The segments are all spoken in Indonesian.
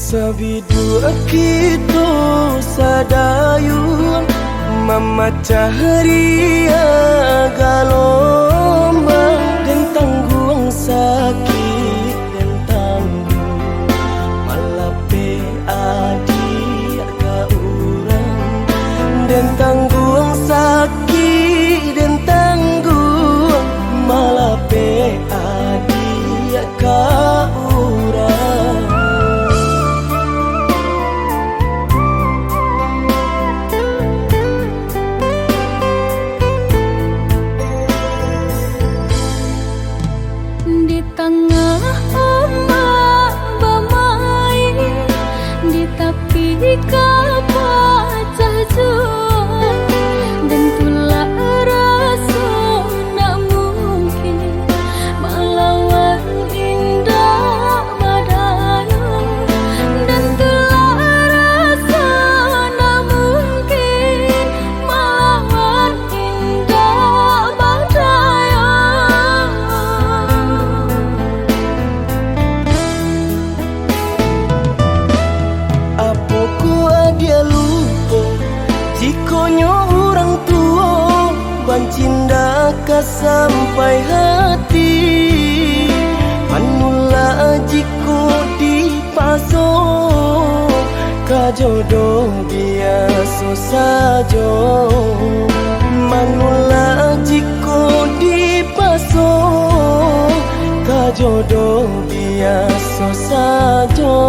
Sabidu kita sadayun memecah ria galombang dan tanggung sakit dan tanggung malape adik ka urang dan tanggung sakit dan tanggung malape adik ka urang. Di tengah ombak bermain, di tepi kapal jual, dan tulah rasa nak mungkin melawan indah badaya, dan tulah rasa nak mungkin melawan indah badaya. Dia lupa jikonyo orang tua bancinda ka sampai hati manula jiko dipaso ka jodoh biasa saja manula jiko dipaso ka jodoh biasa saja.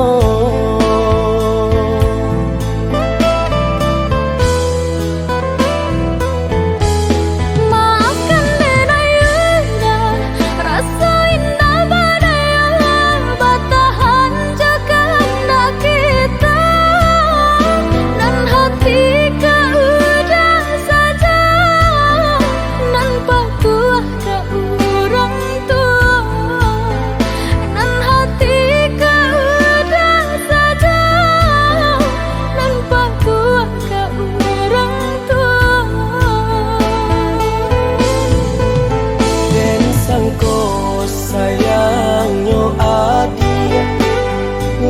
Sayangnya adik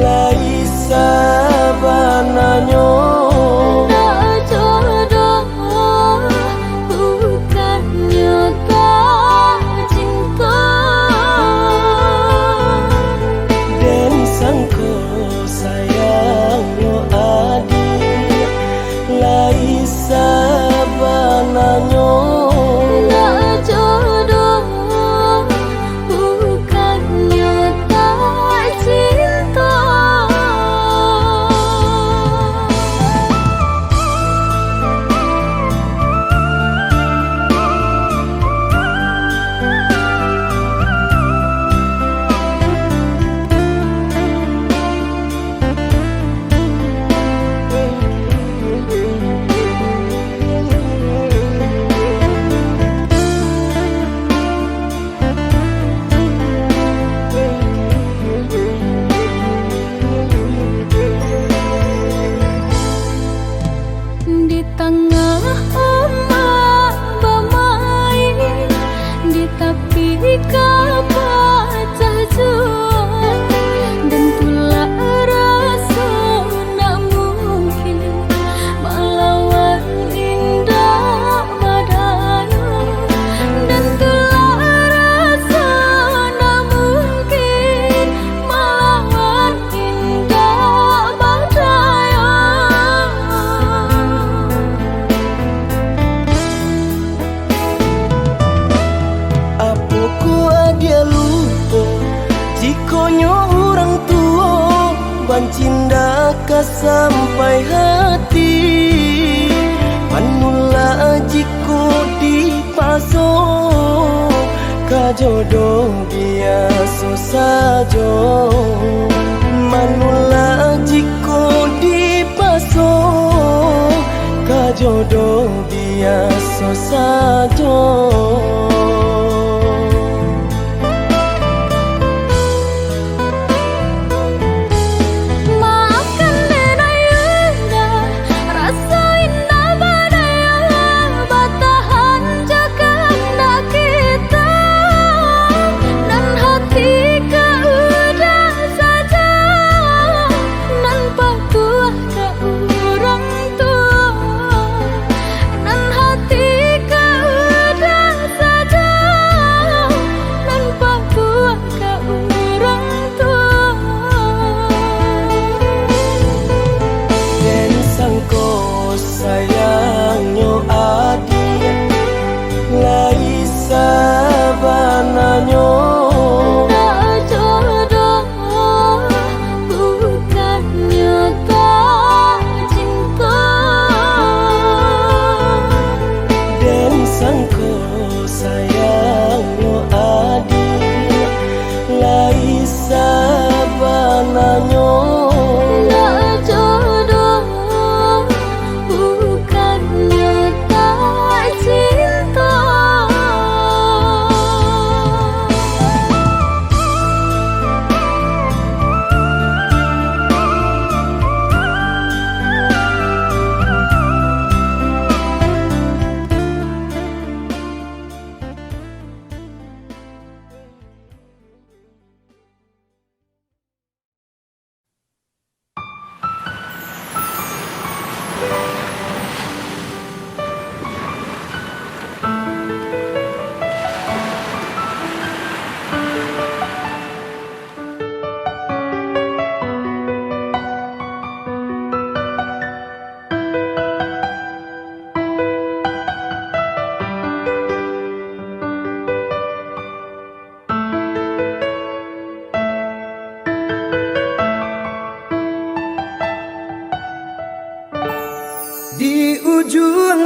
lai sabananya tak jodoh bukannya tak cinta dan sangko sayangnya adik lai sabananya di tengah ombak bermain, di tepi kapal jual, dan tulah rasa nak mungkin melawan indah badaya, dan tulah rasa nak mungkin melawan indah badaya. Dia lupa jikonyo orang tua bancinda ka sampai hati manula jiko dipaso ka jodoh biasa saja manula jiko dipaso ka jodoh biasa saja. Hati kau dah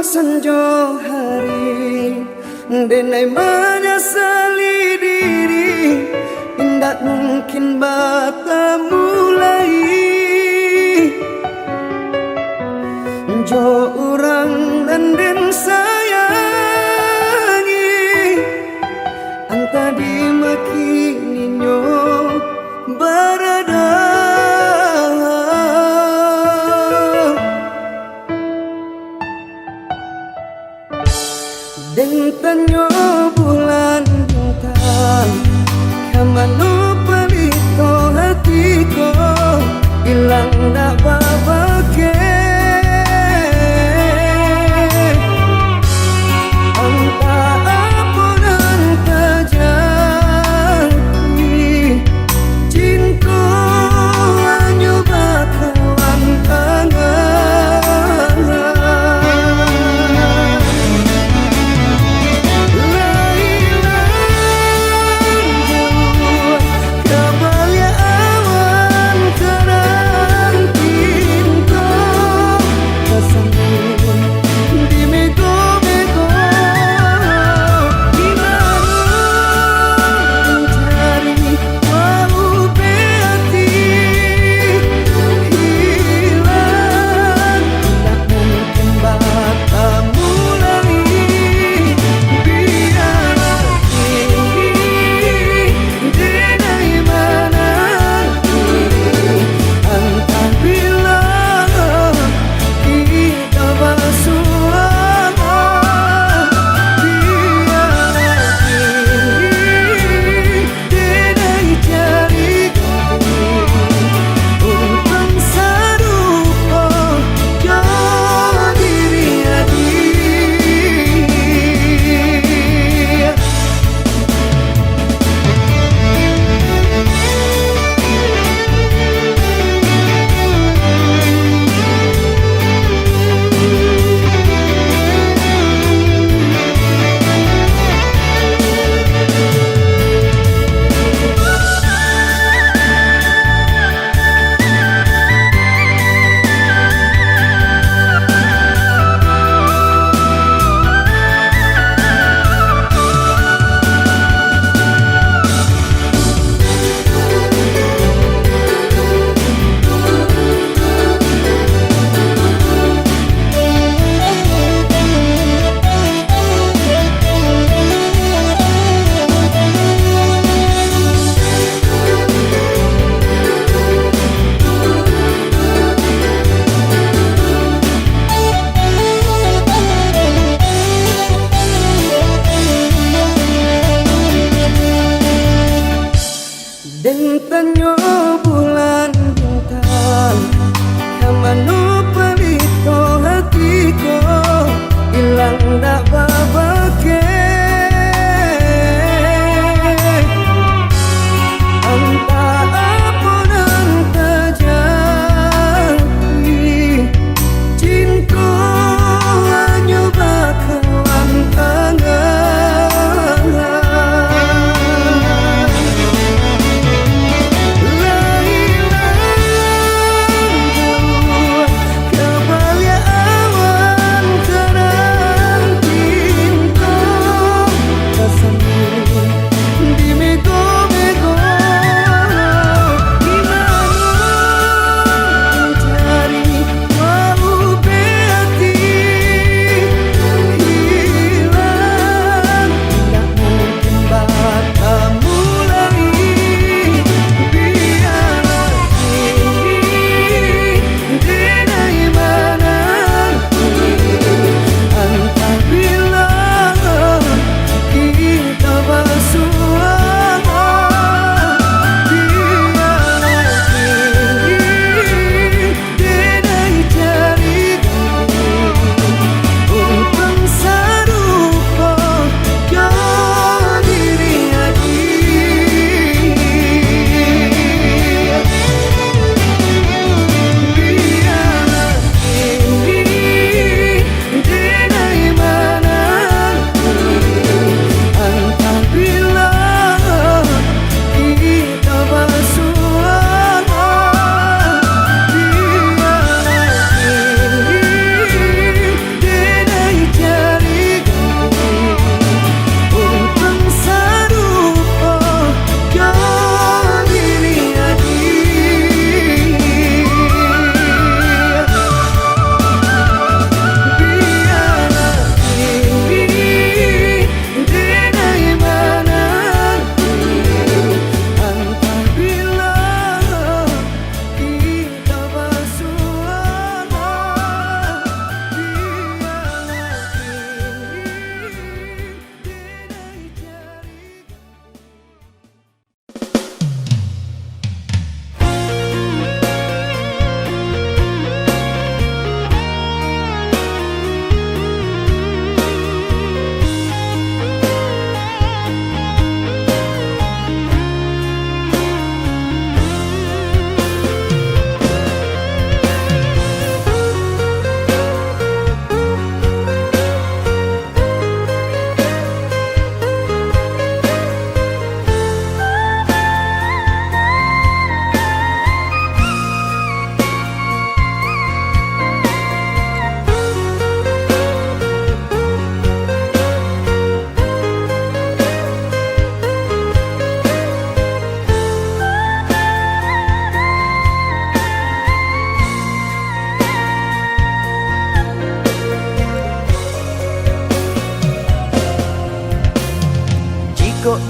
senjo hari denai menyesali diri, indak mungkin bertemu lagi. Jo orang dan den sayangi, anta dimakini nyo berada. Deng tanyo bulan bintang, kamano palito hatiku, ilang na babake.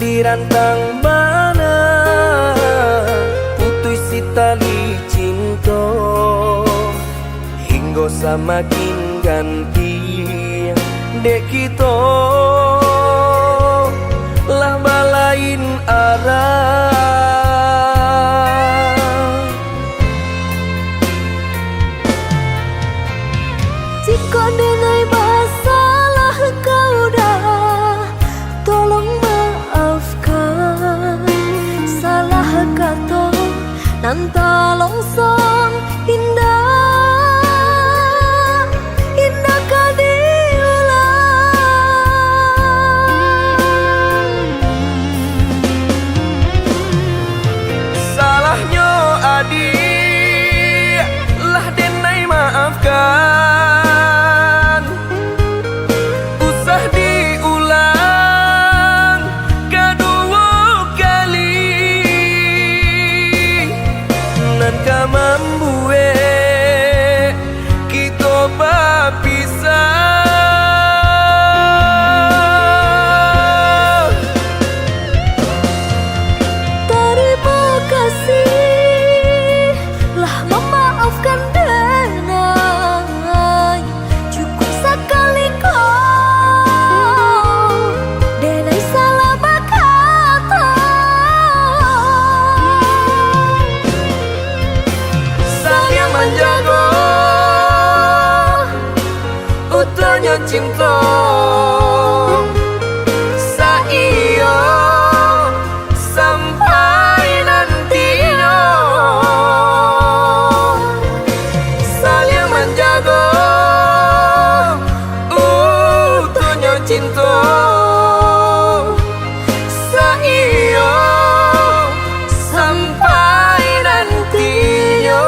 dirantang mana putus si tali cinta hingga semakin ganti dek kita lah balain arah. Jika denai masalah kau dah, tolong maafkan. Salah kata nan tolong song indah, indah kau diulang. Salahnya adik lah denai maafkan. Membuat kita berpisah. Terima kasih lah memaafkan denai. Cukup sekali kau denai salah berkata. Saling menjaga utuhnya cinta saiyo sampai nantinya. Saling menjaga utuhnya cinta saiyo sampai nantinya.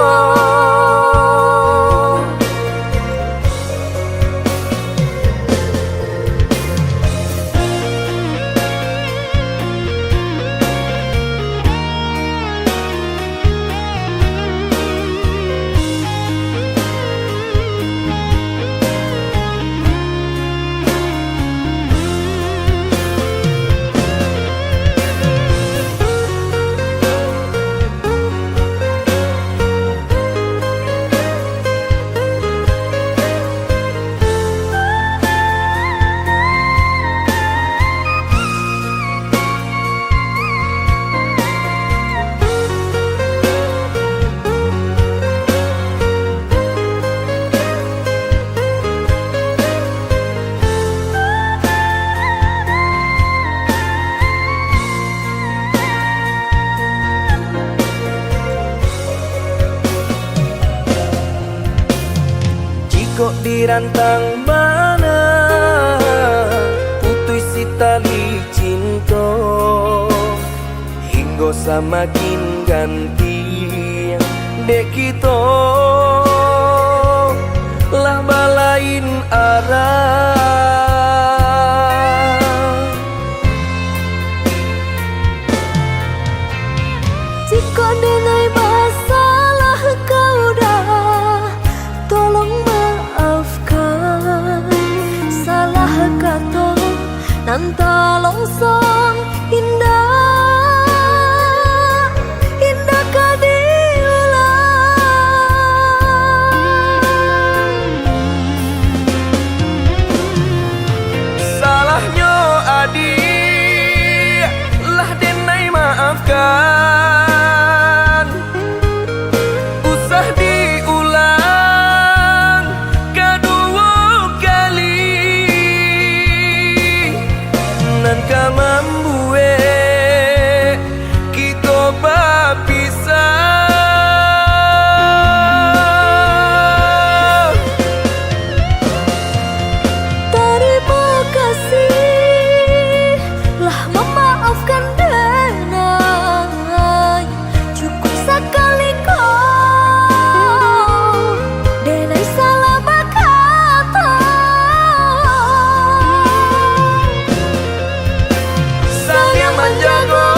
Kok dirantang mana putus si tali cinta hingga semakin ganti dek kita lah balain arah. Jika denai masalah kau dah, tolong maafkan. Salah kata nan tolong song indah, indah kau diulang. Salahnya adik lah denai maafkan. Usah diulang kedua kali. Nan ka membuat kita berpisah. Terima kasih lah memaafkan denai. Cukup sekali kau denai salah berkata. Saling menjaga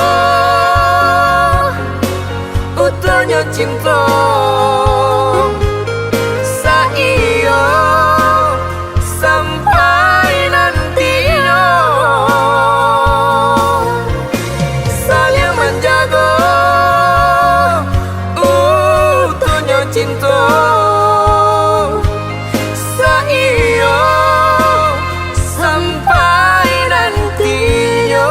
utuhnya cinta saiyo sampai nantinya. cinta Saiyo sampai nantinya.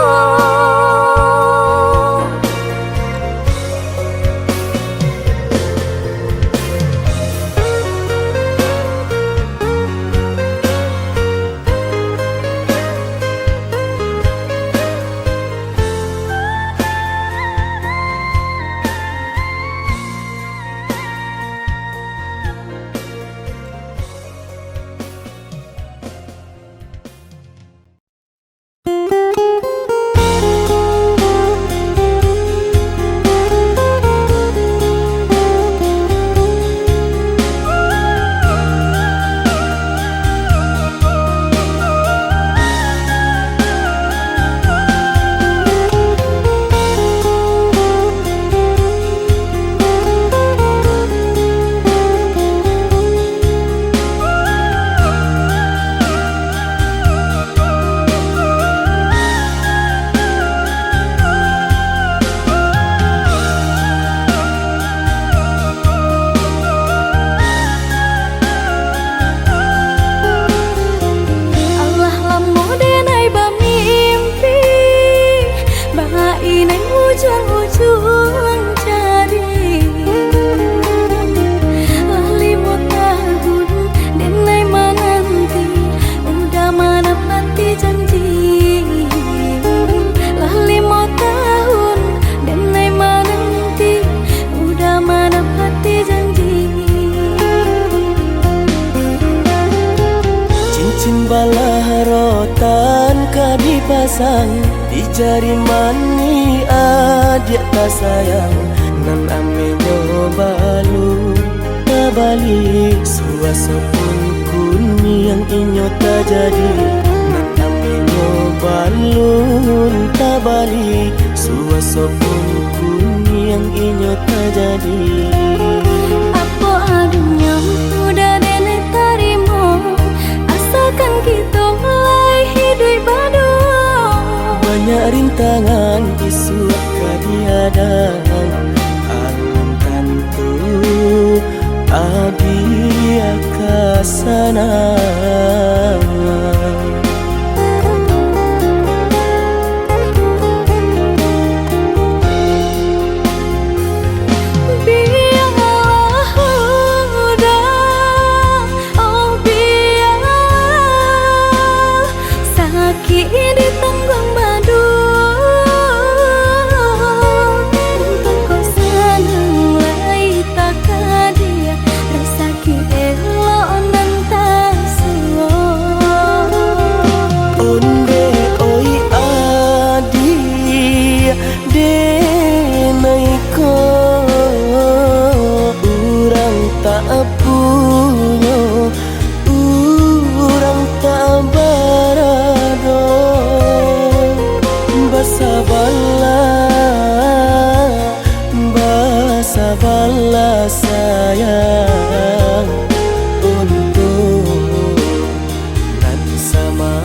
Di jari mani adik tak sayang nan amenyo balu tabali suasa pun kuni yang inyo tak jadi nan amenyo balu tabali suasa pun kuni yang inyo tak jadi. Apa adanya udah nenek tarimo asalkan kita mulai hidup baru. Banyak rintangan isu kadiadaan alun tentu adi akasana. Sabarlah sayang untuk dan samantara.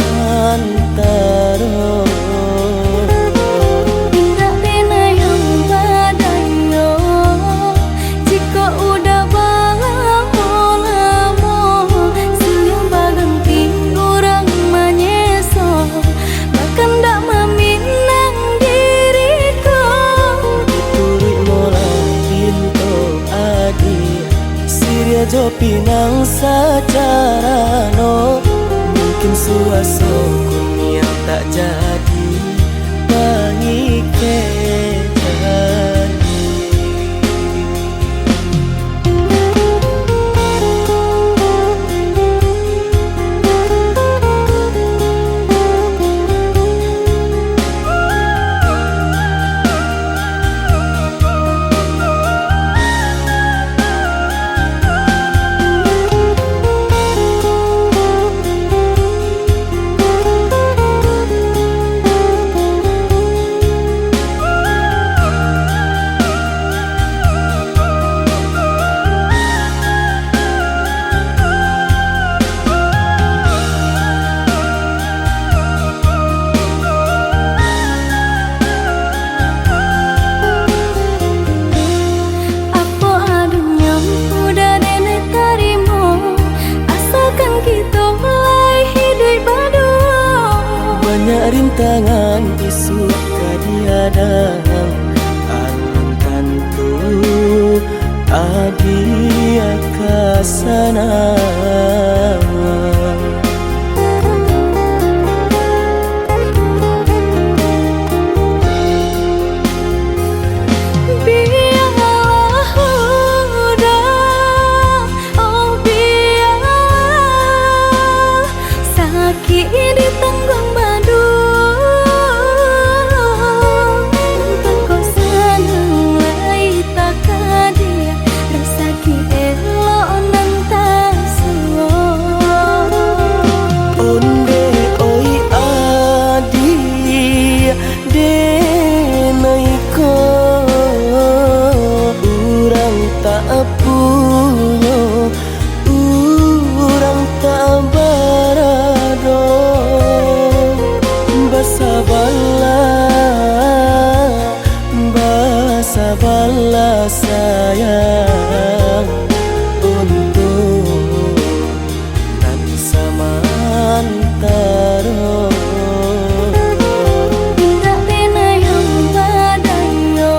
Indah rena yang badayo jika udah lamo siang baganti orang menyeso bahkan tak meminang diriku Turut mulai pintu adi Siria jo pinang secara no mungkin suaso kunia tak jadi pengikir adia kasana. Biarlah udah, oh biarlah sakit ditanggung badu. Untuk kau senang lai tak kadia, rasa ki elok nan tak suwo. Onde oi adia denaiko urang tak punya, urang tak barado. Basa bala sayang untuk nan samantaro. Tidak pernah yang badayo,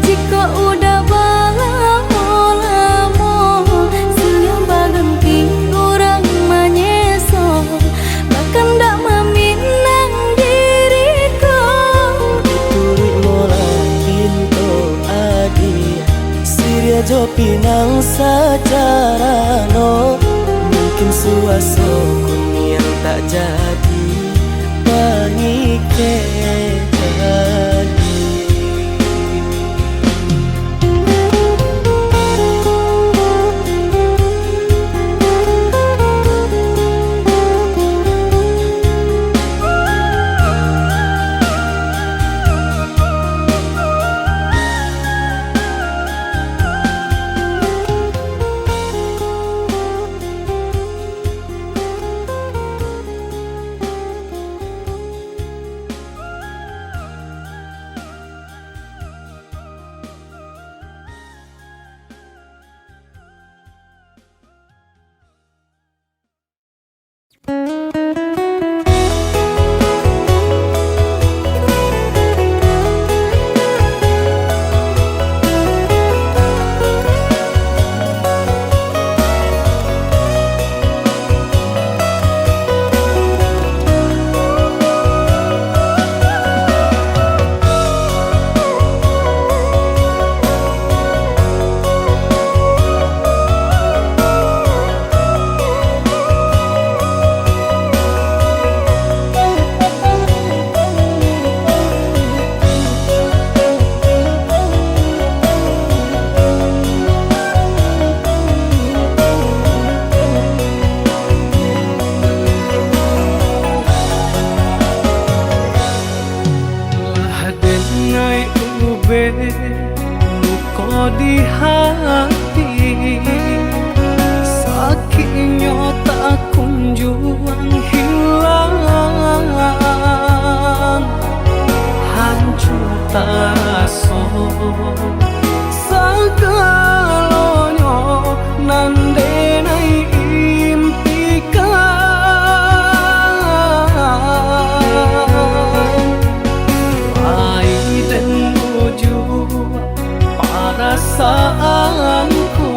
jika udah lamo siang baganti orang menyeso, bahkan tak meminang diriku. Turut mulai pintu adi Siria jo pinang secara no. Mungkin suaso kun yang tak jadi panike jadi. Luka di hati, sakitnya tak kunjung hilang, hancur terasa segalanya nandenai impikan. Rai dan menuju perasaanku,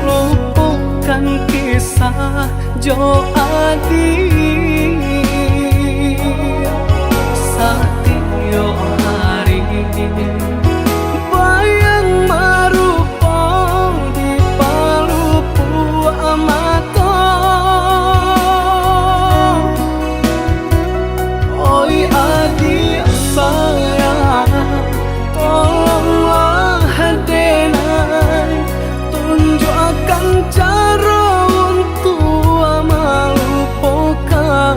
lupakan kisah jo adi. Satyo hari bayang merupa di palupu mata. Oi adi sayang, tolonglah denai, tunjukkan cara untuk melupakan.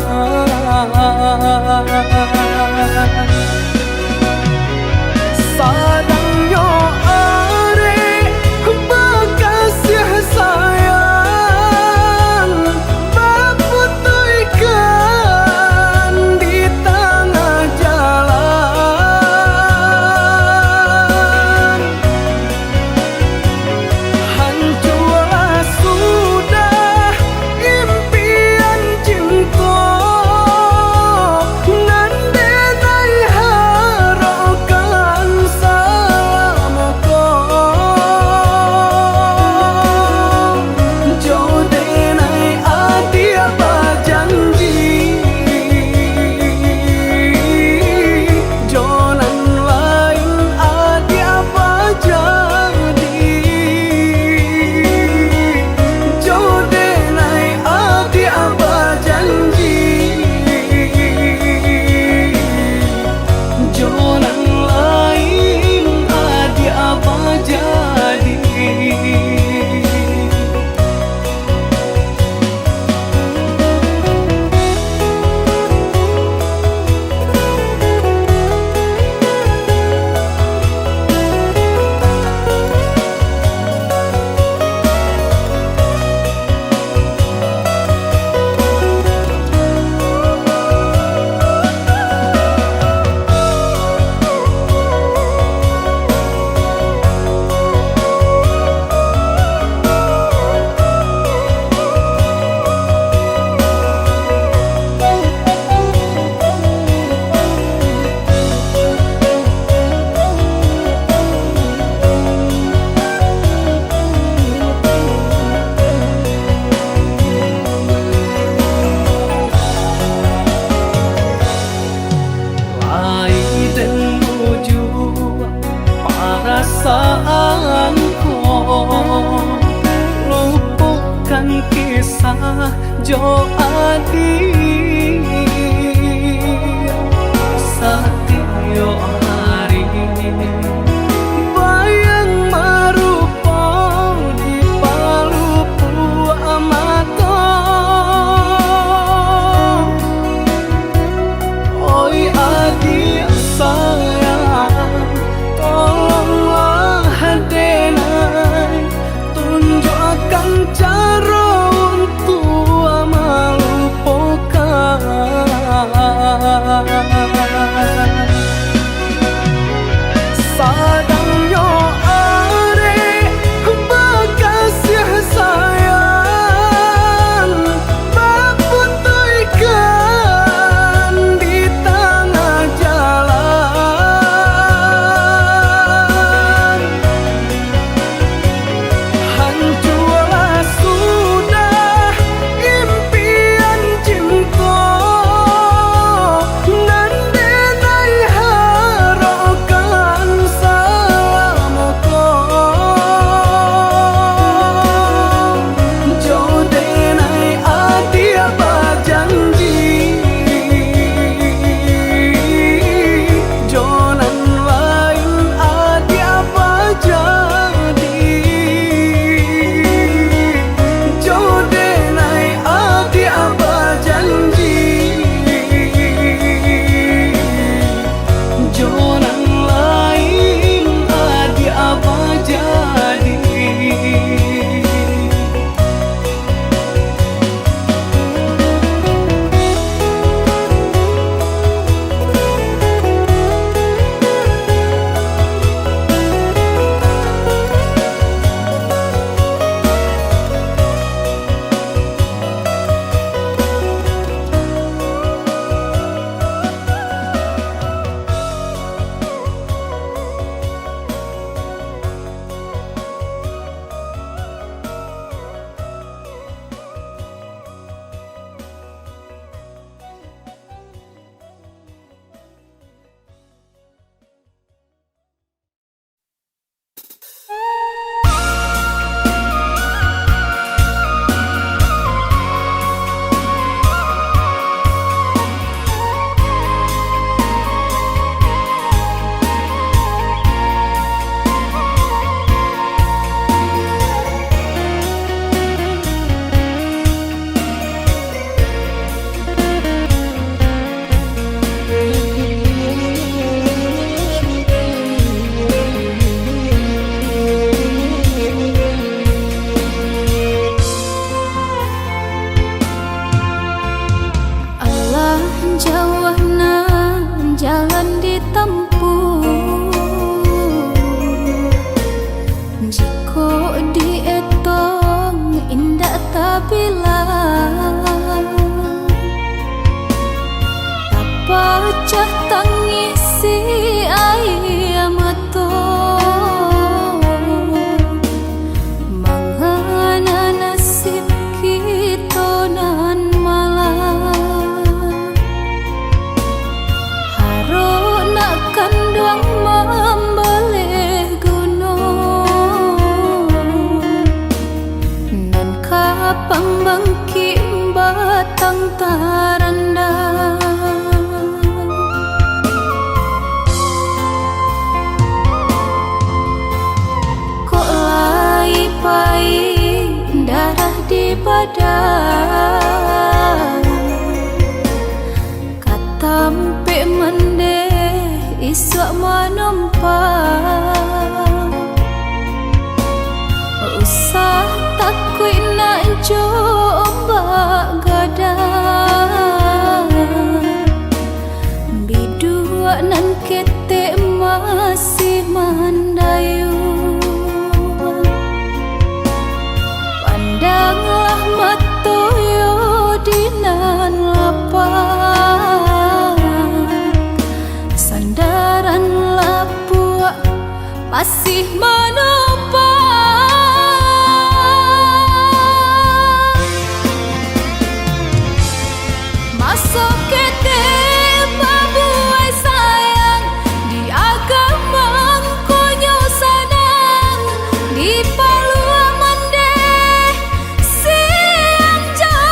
jo adi satyo hari bayang marupa di palupu amato oi adi sayang tolonglah denai tunjukkan cara untuk melupakan sadang yo are bekasih sayang baputuykan di tengah jalan hancurlah sudah impian cinta nan denai harokan salamuko jo denai adi apa janji jonan lain adi apa jadi jo denai adi apa janji jonan lain adi apa jadi Allah jauhna jalan ditempuh jiko dietong indah tabila apa cah tangisi ayam mato mangana nasib kita nan malam haruna kanduang membeleh gunung nan kapang bangki batang taranda kok lai pai darah di badan katampe mendeh iswa manumpang usah takui nak coba gadang bidua nan kete masih mandayu pandanglah matoyo dinan lapang sandaran lapua masih menumpang masuk ke babuai sayang di agama konyo sanang di palu mendeh siang jauh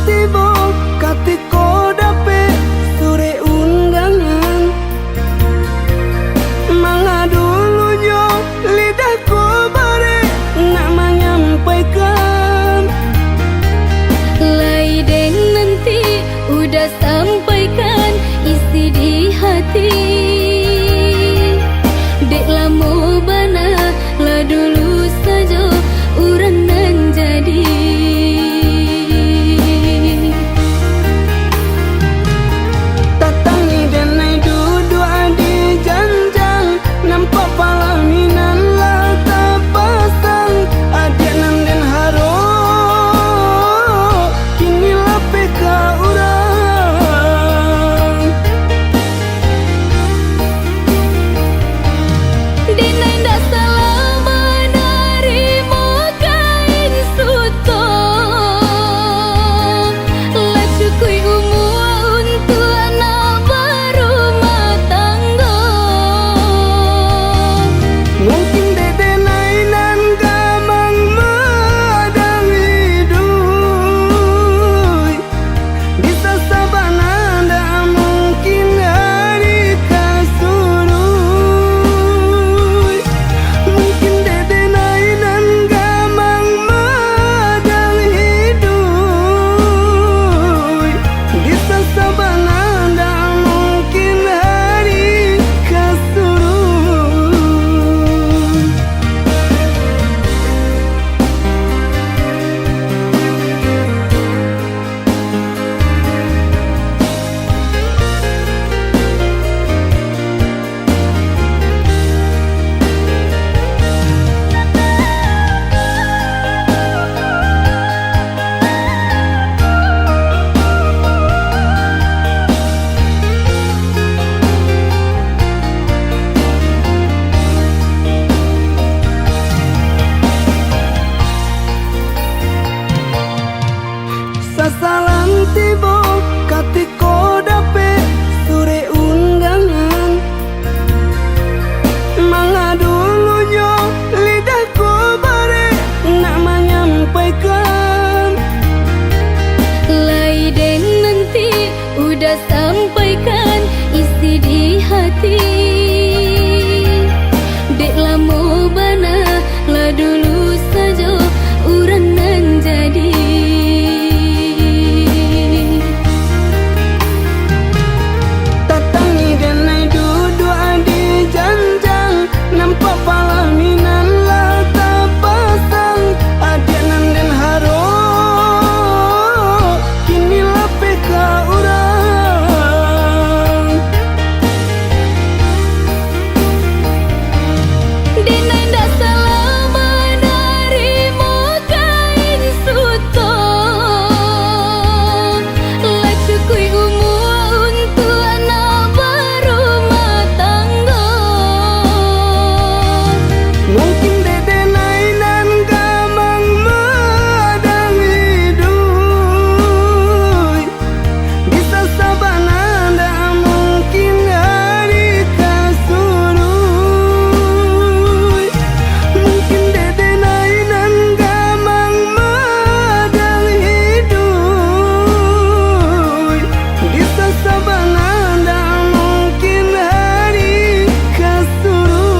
tiba katiko dape sore undangan. Mangga dulunya lidahku bare nak menyampaikan. Laiden nanti udah sampaikan isi di hati. Dek lamo bana lah dulu saja urang nan jadi. Tatangi dan naik duduk di janjang, nampak palaminan lah tak pasang. Adik nan den haro kini lah peka urang. Dinai ndak salah menerima kain suto. Lah cukui umur untuk anak berumah tangga. Mungkin dede nainan gamang madang hidup. Bisa sabana ndak mungkin hari kasurui. Mungkin dede nainan gamang madang hidup. Bisa sabana ndak mungkin hari kasurui. Sasalan tiba katiko dape sore undangan. Mangga dulunya lidahku bare nak menyampaikan. Laiden nanti udah sampaikan isi di hati. Dek lamo bana lah dulu saja urang nan jadi. Tatangi dan naik duduk di janjang, nampak palaminan lah tak pasang. Adik nan den haro kini lah peka urang. Dinai ndak salah menerima kain suto. Lah cukui umur untuk anak berumah tangga. Mungkin dede nainan gamang madang hidup. Bisa sabana ndak mungkin hari kasurui. Mungkin dede nainan gamang madang hidup. Bisa sabana ndak mungkin hari kasurui.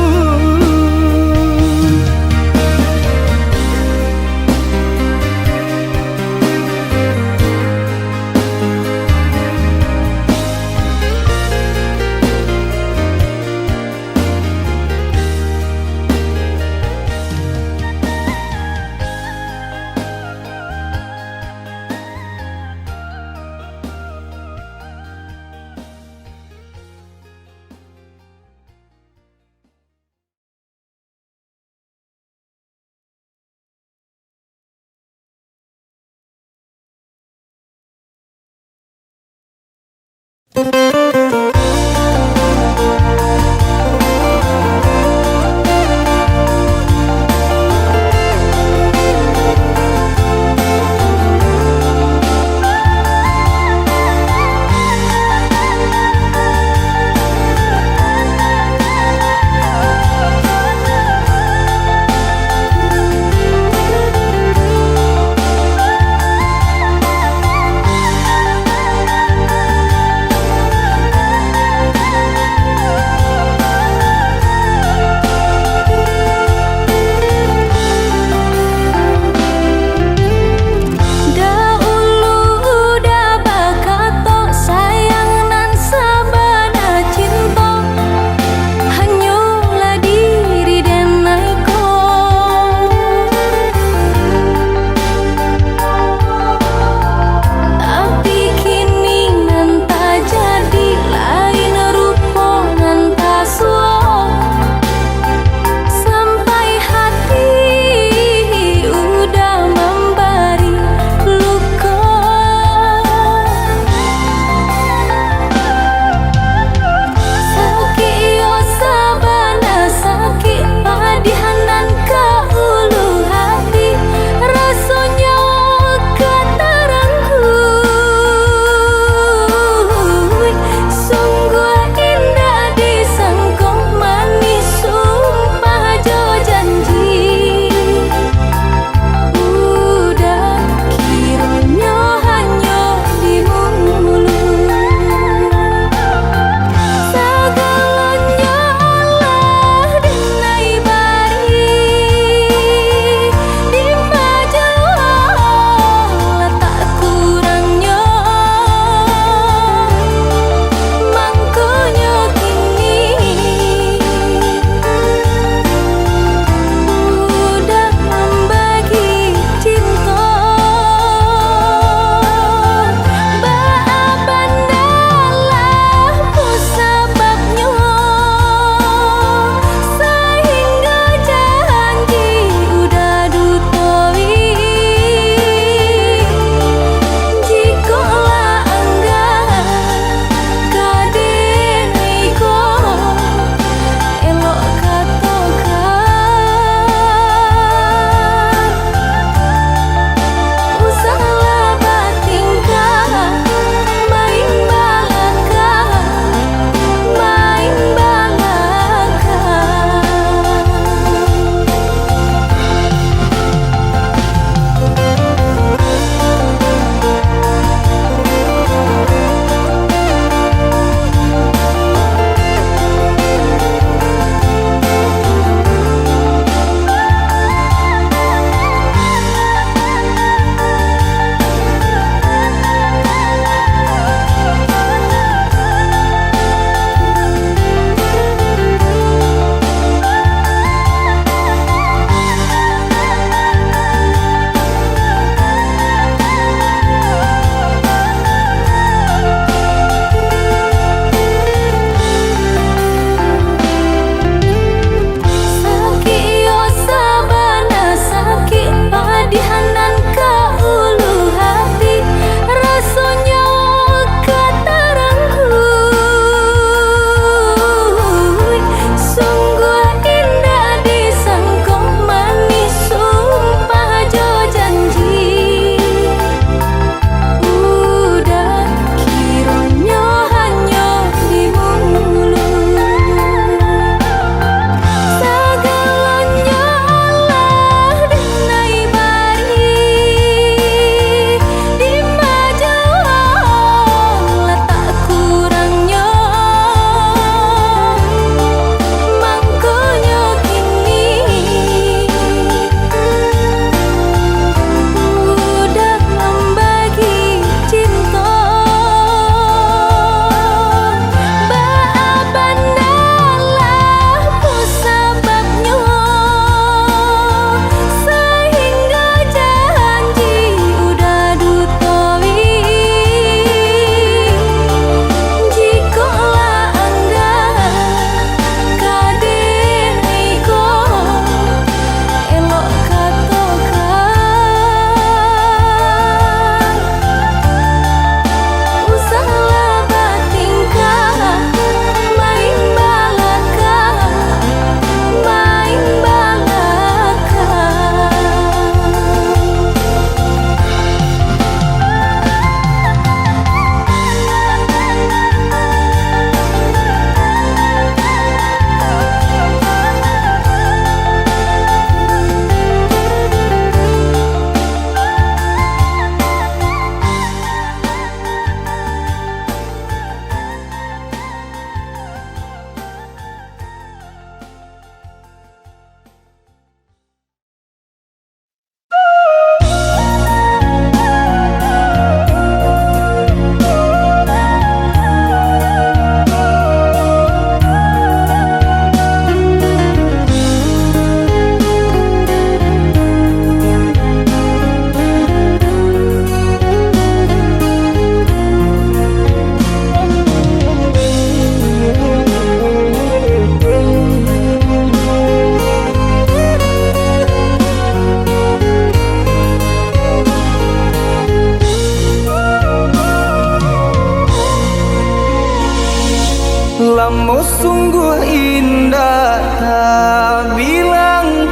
sungguh indah tak bilang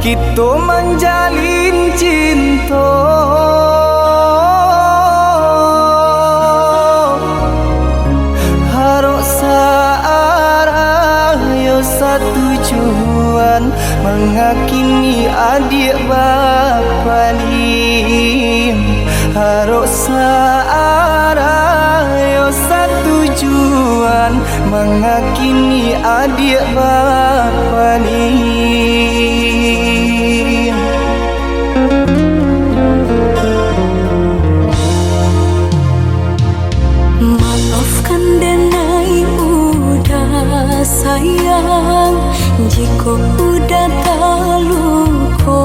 kita menjalin cinta. Harok searah yo satujuan mengakini adik bapa ni. Harok searah yo satujuan mengakini adik bapa ni. Maafkan denai udah sayang, jika udah terluka.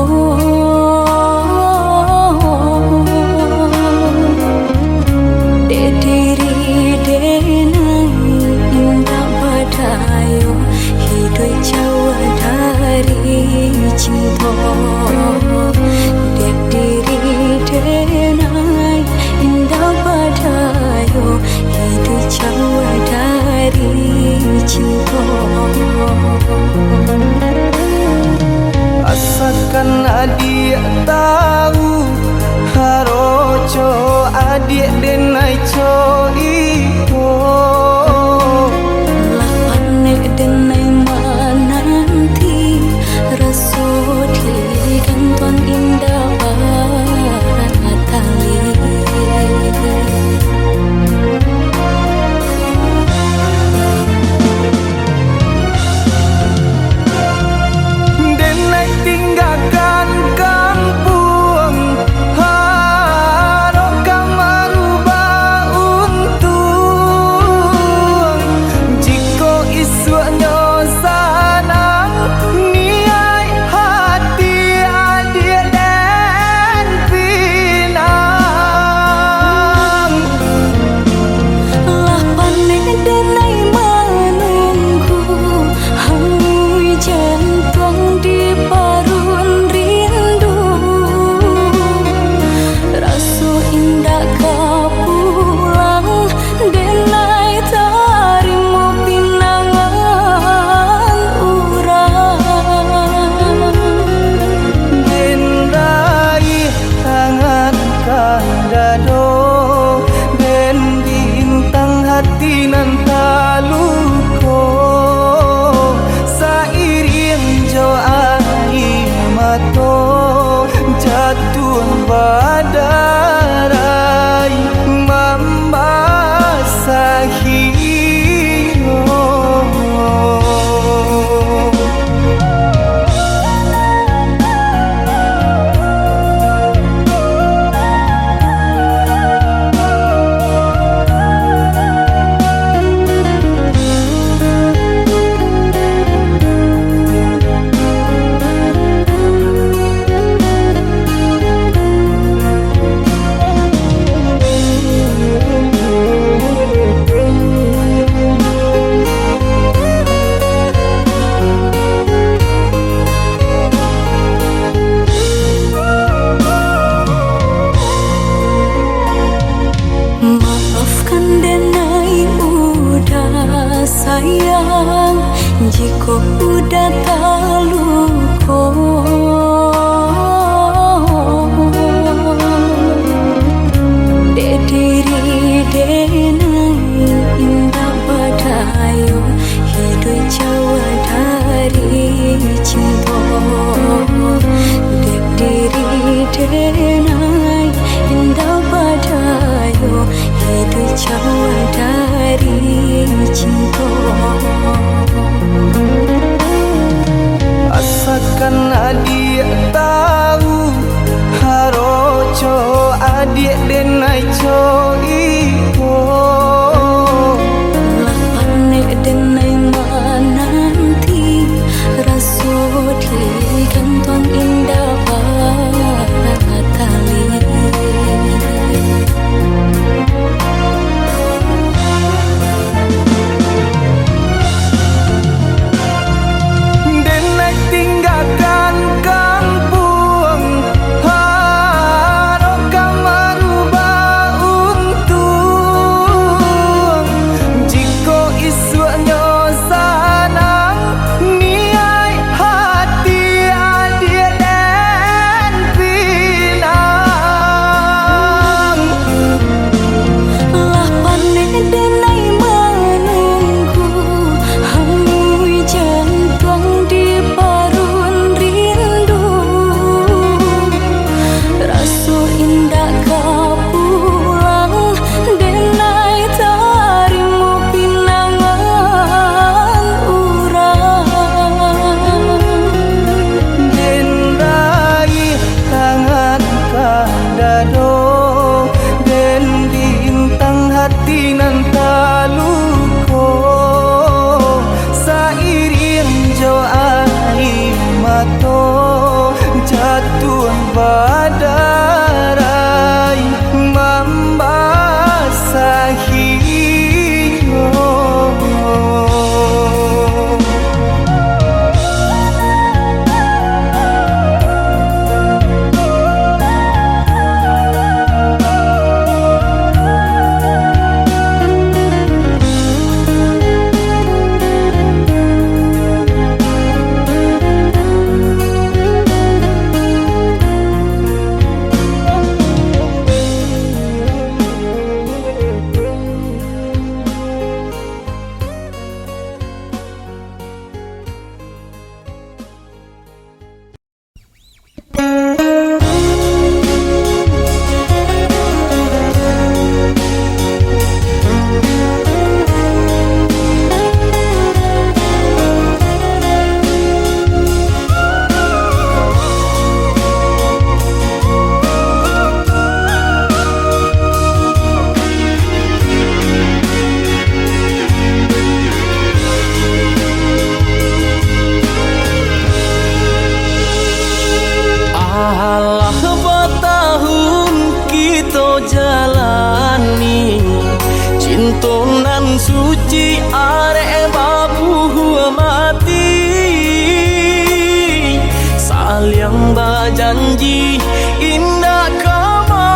Diri denai indah badayo, hidup jauh dari cinta. Diri denai indah badayo, hidup jauh dari cinta. Asalkan adik tahu haroco adik denai co iko. Lapanek denai mananti raso di kantong indah batali. Denai tinggalkan kampung, harokah merubah untung. Jika isunya sanang niai hati adik dan pinang. Lapanek denai menunggu hangus jantung di parun rindu. Rasu indah kau pulang, denai tarimo pinangan urang. Denai tangan kandado, den bintang hati nan taluko. Sairing jo air mato jatuh badarai membasahi. Maafkan denai udah sayang, jika udah terluka. Diri denai indah badayo, hidup jauh dari cinta. Diri denai indah badayo, hidup jauh dari cinta. Asalkan adik tahu haroco adik denai co iko. Lapanek denai mananti raso di kantong indah batali. Denai tinggalkan kampung, harokah merubah padarai membasahiyo. Alah batahun kita jalani cintonan suci arek babu mati saling berjanji indah kama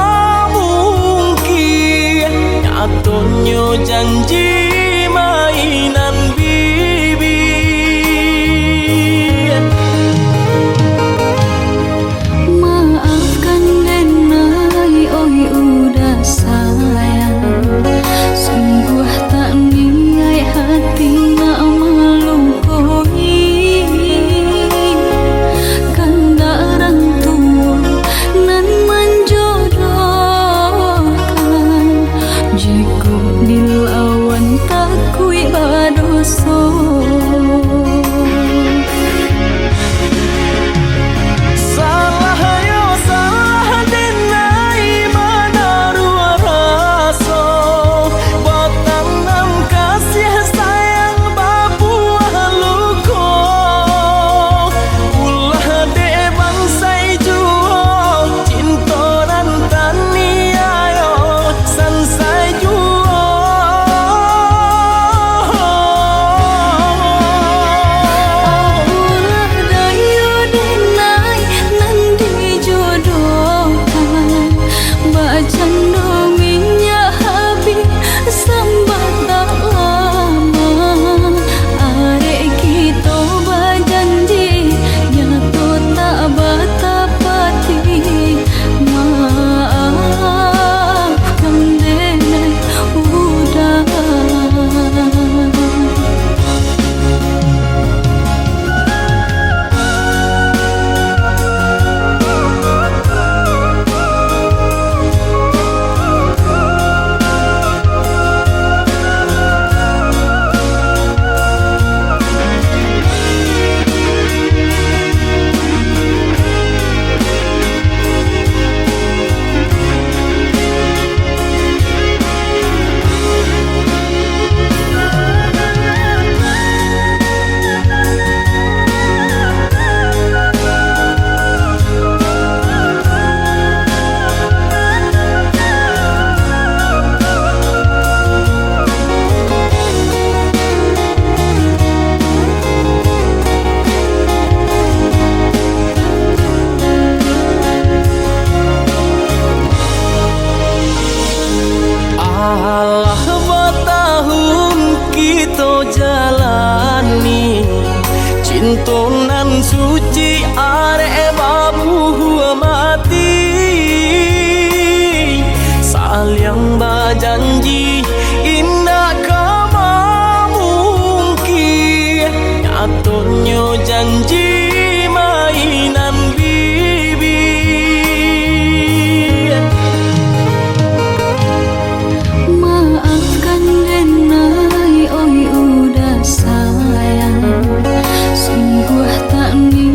mungkin nyatanya janji mainan bibi. Maafkan Denai, oi udah sayang. Sungguh tak niat hati nak melukai. Kandaran tua nan menjodohkan. Jika dilawan takui badoso. Alah batahun kita jalani cintonan suci arek babu mati saling berjanji indah kama mungkin nyatanya janji mainan bibi. Maafkan Denai, oi udah sayang. Sungguh tak niat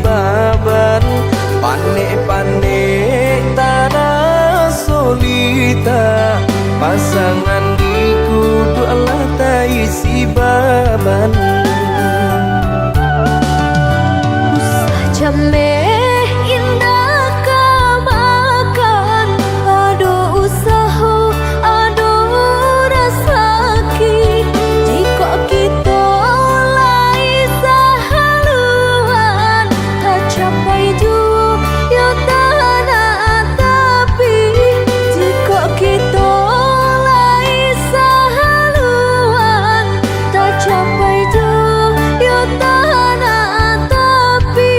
baban panek-panek tanah solita pasangan di kudu Allah tak isi baban Jame indah kamakan aduh usaha aduh rasaki jika kita lai sahaluan tak capai juga tanah tapi jika kita lai sahaluan tak capai juga tanah tapi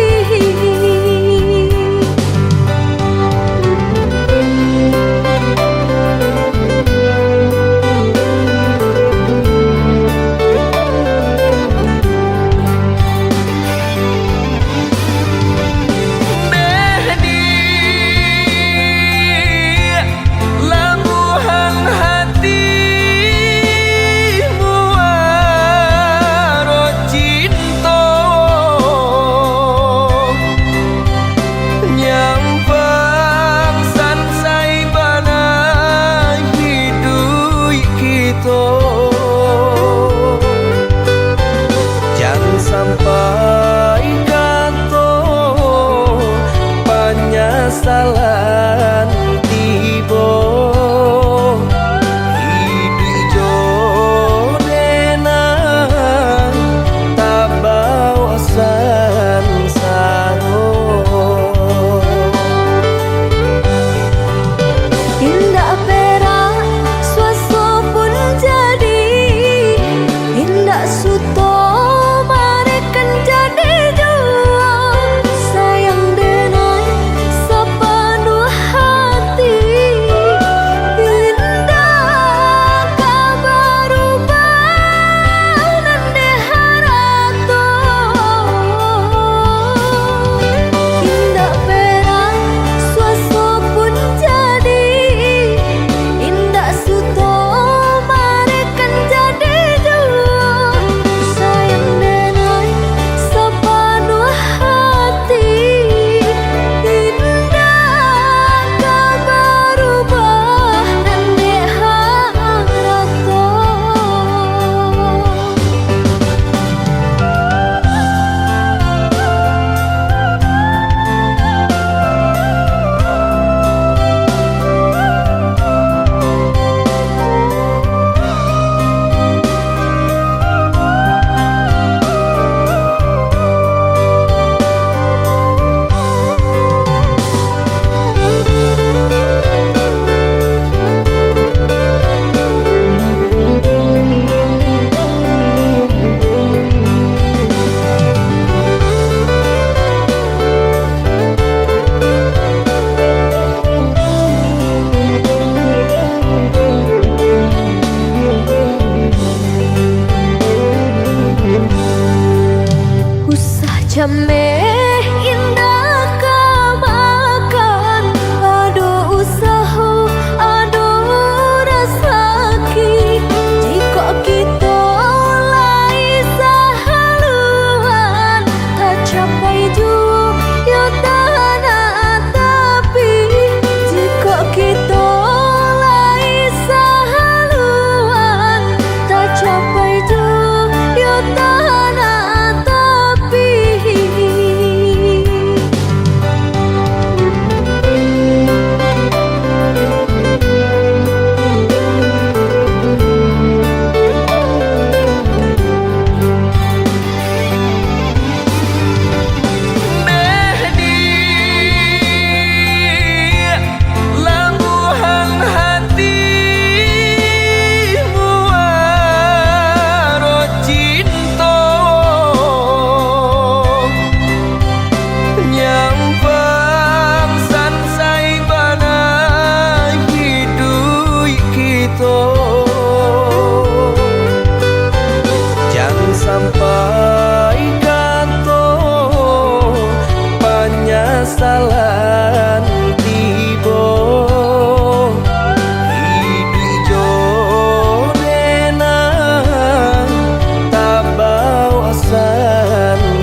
jangan sampai kato penyesalan tiba hidup jodoh tak bawa sansaro indah perak suaso pun jadi indah suto marekan jadi jua sayang dengan sepenuh hati indah kabar ubah nande harato indah perak suaso pun jadi indah suto marekan jadi jua sayang dengan sepenuh hati indah kabar ubah nande harato usah jame indah kamakan aduh usaha aduh rasaki jika kita lai sahaluan tak capai juga tanah tapi jika kita lai sahaluan tak capai juga tanah tapi jangan sampai kato penyesalan tiba hidup jodoh tak bawa sansaro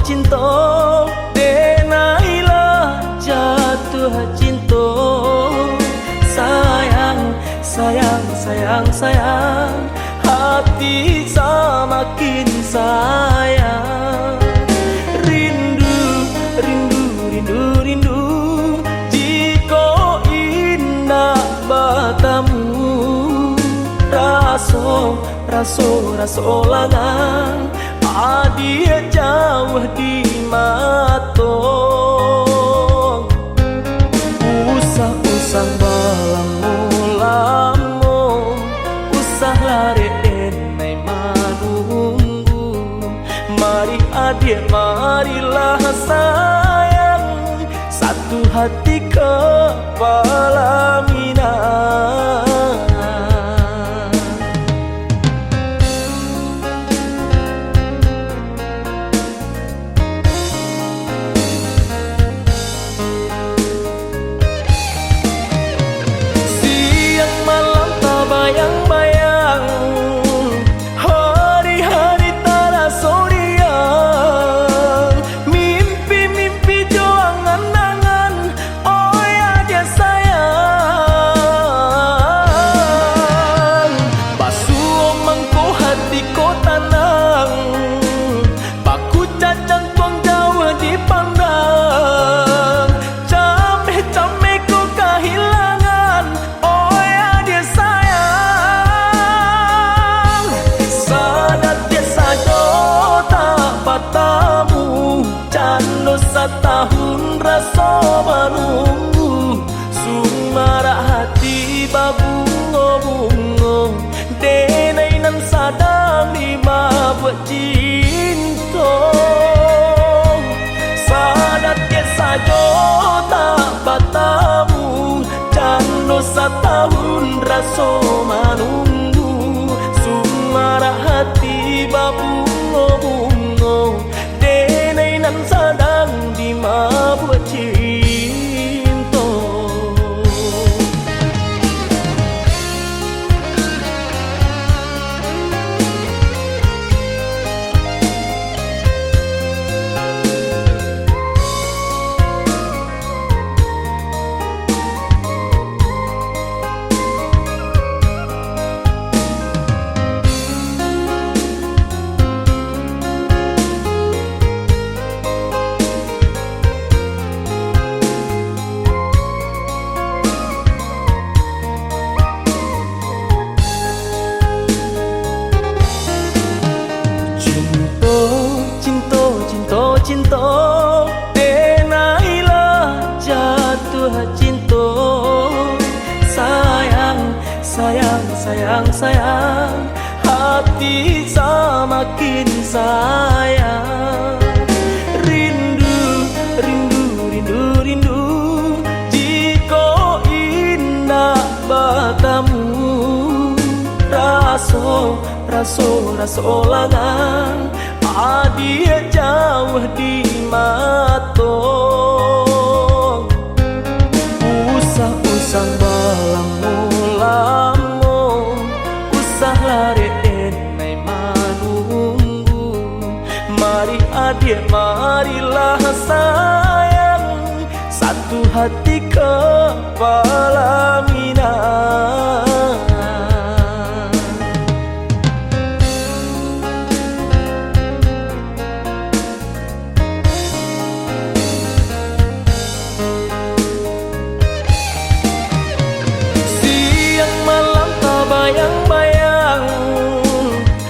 cinta denailah jatuh cinta. Sayang, sayang, sayang, sayang, hati semakin sayang. Rindu, rindu, rindu, rindu, jika indah bertemu. Raso, raso, raso langang, adia jauh di mata. Usah-usah balang mulamo, usah lari enai manunggu. Mari adik, marilah sayang, satu hati kepala minang. Bayang-bayang hari-hari tak rasa riang, mimpi-mimpi juang angan-angan, oh ya dia sayang. Basuh mangko hati ko tanang, baku cacan tuang jauh dipandang. Cameh-cameh ko kehilangan, oh ya dia sayang. Sadat dia saja tak patamu, cando setahun rasa menunggu. Sumara hati babungo-bungo, denai nan sadang lima buat cinta. Sadat dia saja tak patamu, cando setahun rasa menunggu. Sumara hati babungo-bungo, denai nan sadang di buat cinta. Cinta denailah jatuh cinta. Sayang, sayang, sayang, sayang, hati semakin sayang. Rindu, rindu, rindu, rindu, jika indah bertemu. Raso, raso, raso langang, adia jauh di mata. Usah-usah balang mulamo, usah lari enai manunggu. Mari adik, marilah sayang, satu hati kepala minang. Bayang-bayang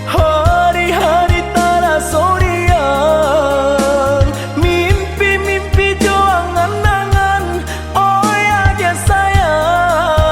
hari-hari tak rasa riang, mimpi-mimpi juang angan-angan, oh ya dia sayang.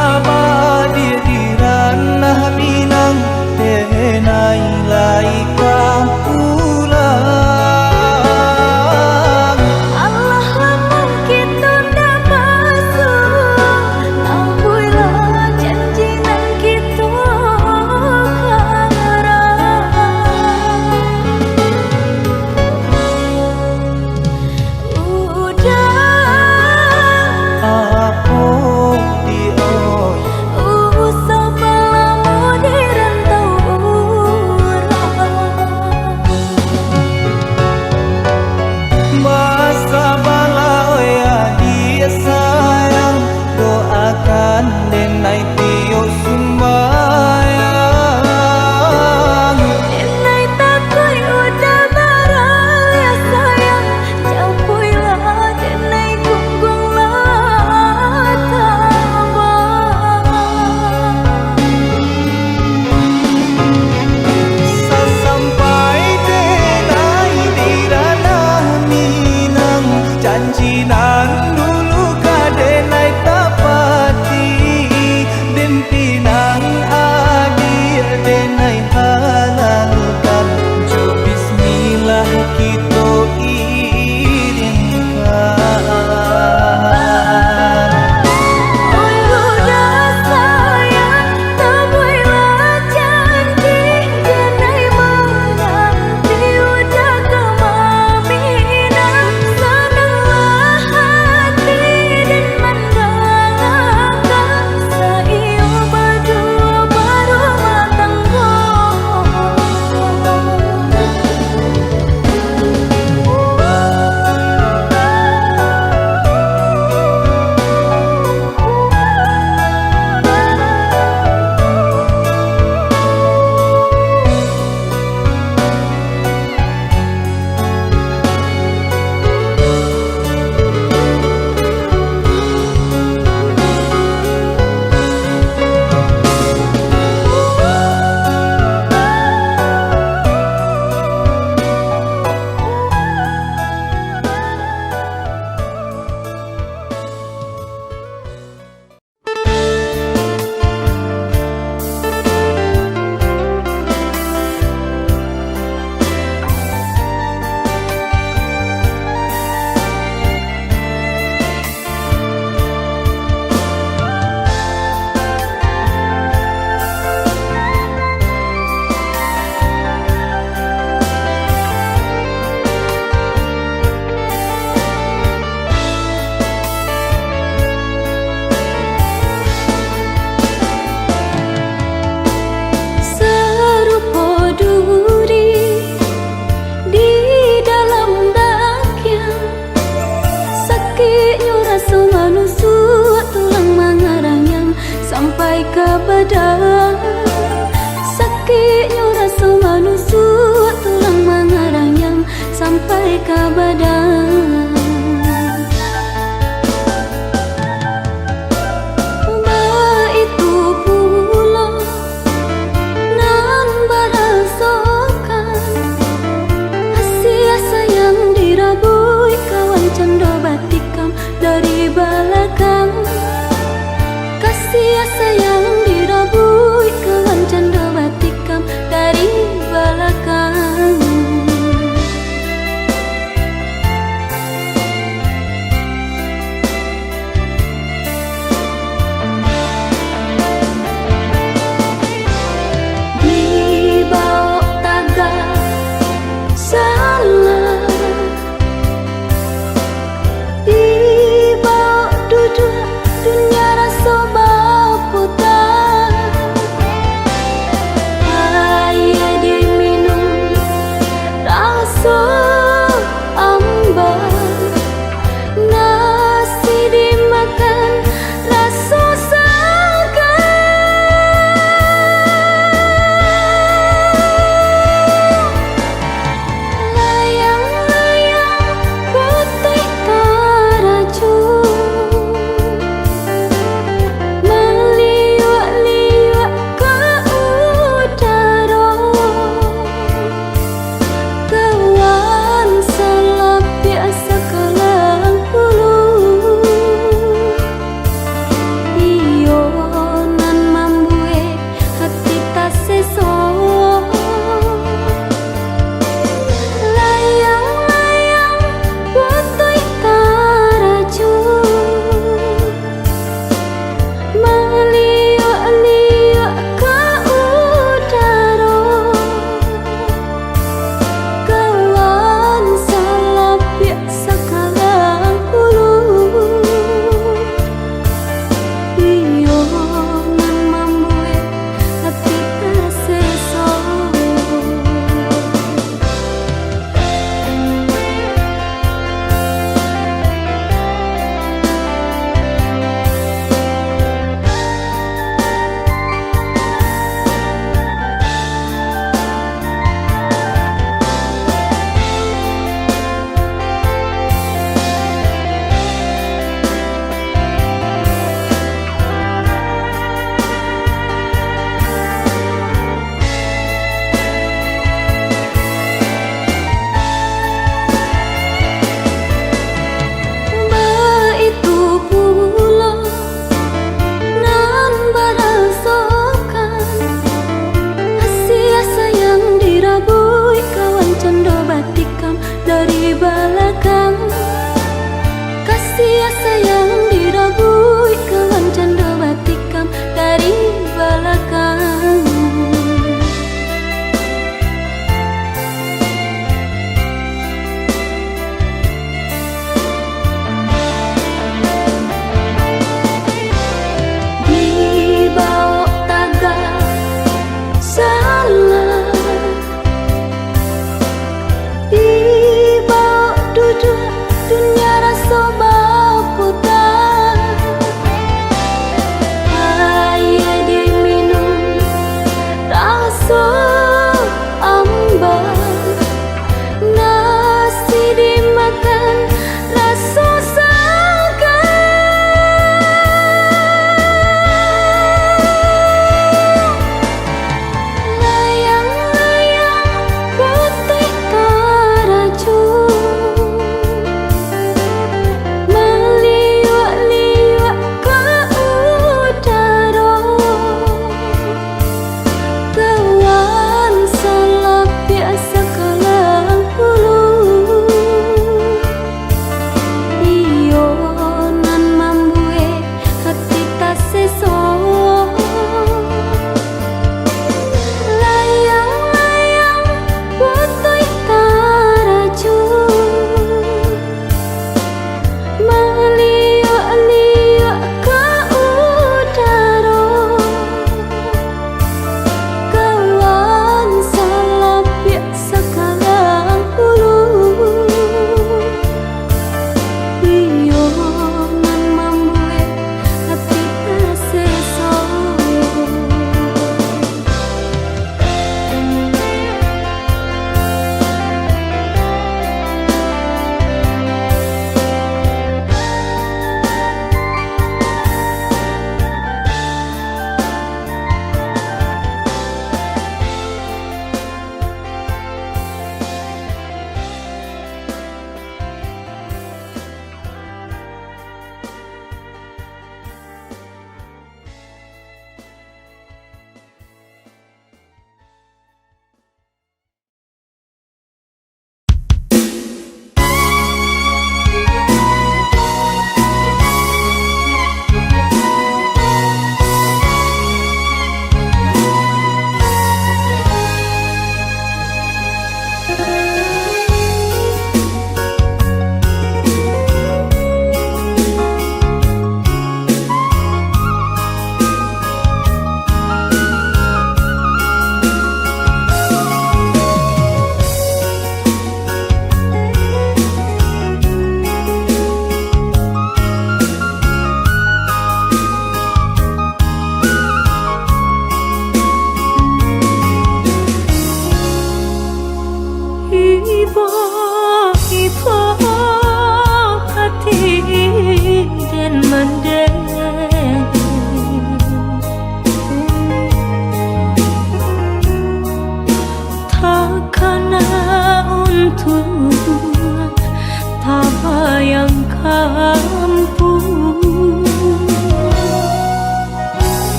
sabah dia di ranah Minang, denai lai pulang. Allah lamang kita dah masuk, tambuilah janji nan kita denai tiok sumbayang. denai takoi udah barang ya sayang, jampuilah denai gunggung Sampai denai di ranah Minang, janji nan dulu ka denai tapati. Pinang adir denai halalkan, jo bismillah kita irinkan. oi udah sayang, tambuilah janji denai menanti udah ke Minang. Senanglah hati dan mendengarkan saio berdua berumah tangga. Serupa duri di dalam daging, sakitnya rasa manusia tulang mengarang yang sampai ke badan. Sakitnya rasa manusia tulang mengarang yang sampai ke badan. Itu pula nan barasokan, asia sayang dirabui kawan canda batikam dari belakang. Kasih sayang dirabui kawan canda batikam dari belakang. Dunia rasa bapa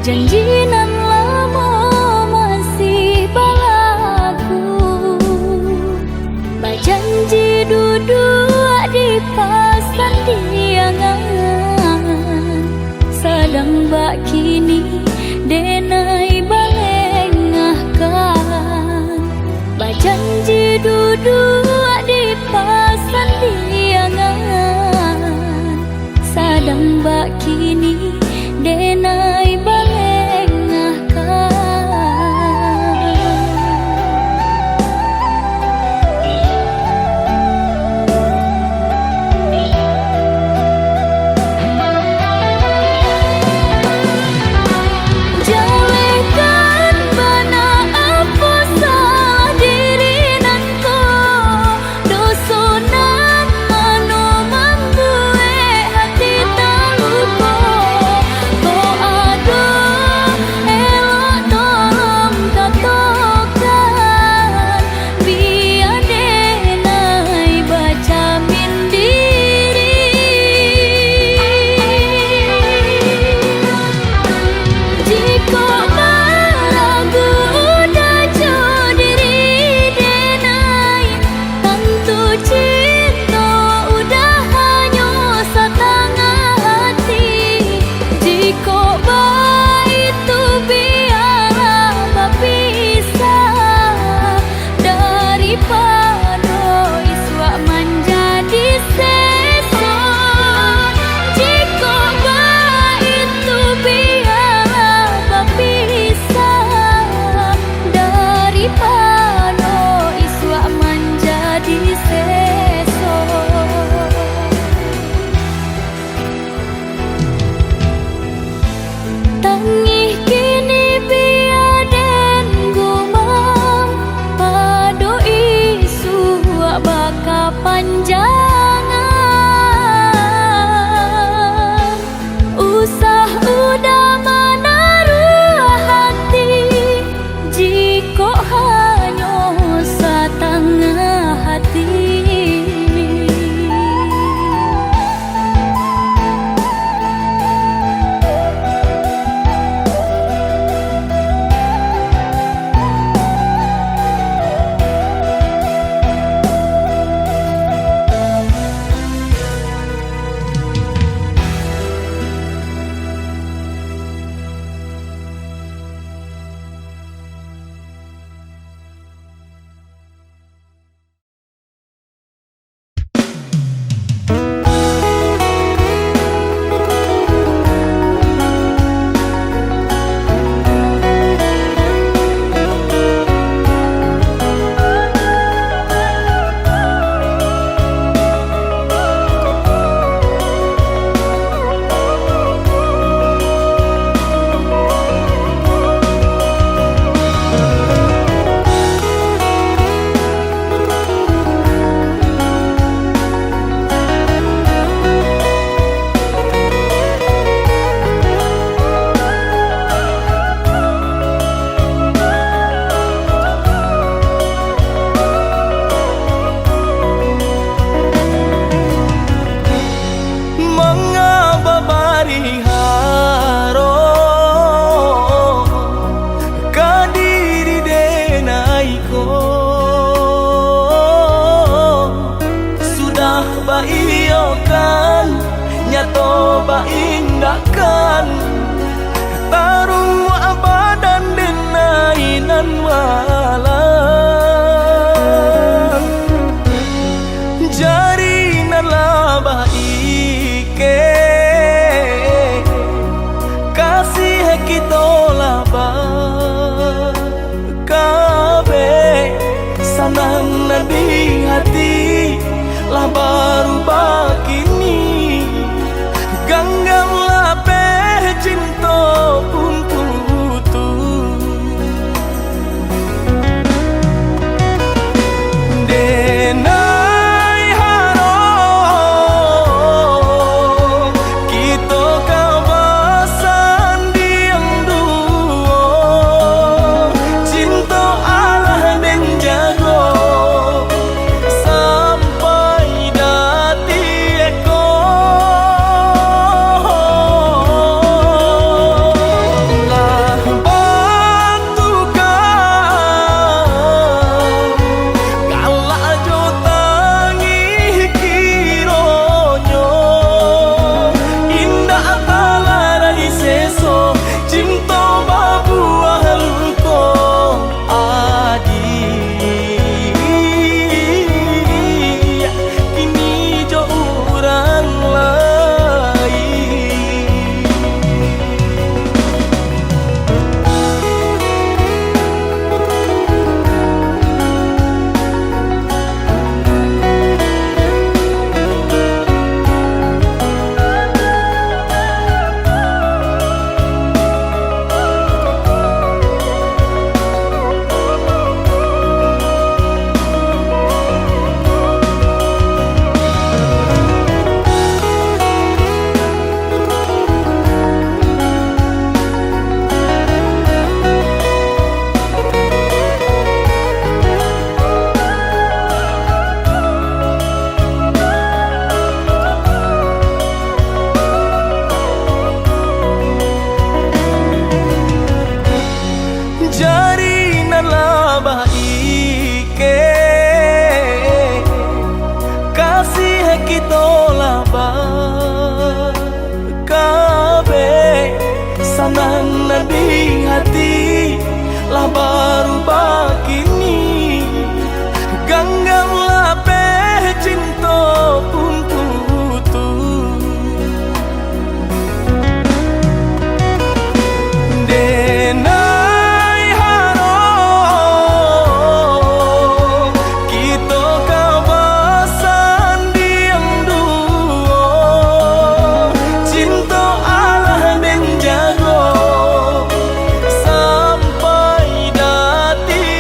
Janji nan lama masih balaku, berjanji duduk di pasan diangan. Sadang bak kini denai balengahkan, berjanji duduk di pasan diangan. Sadang bak kini denai balengahkan. Jari nan labah ike kasih kita labah kabe sanang di hati lah baru bakini ganggang lape cinta pun tutup denai haro kita kawasan diam duo cinta Allah menjago sampai dati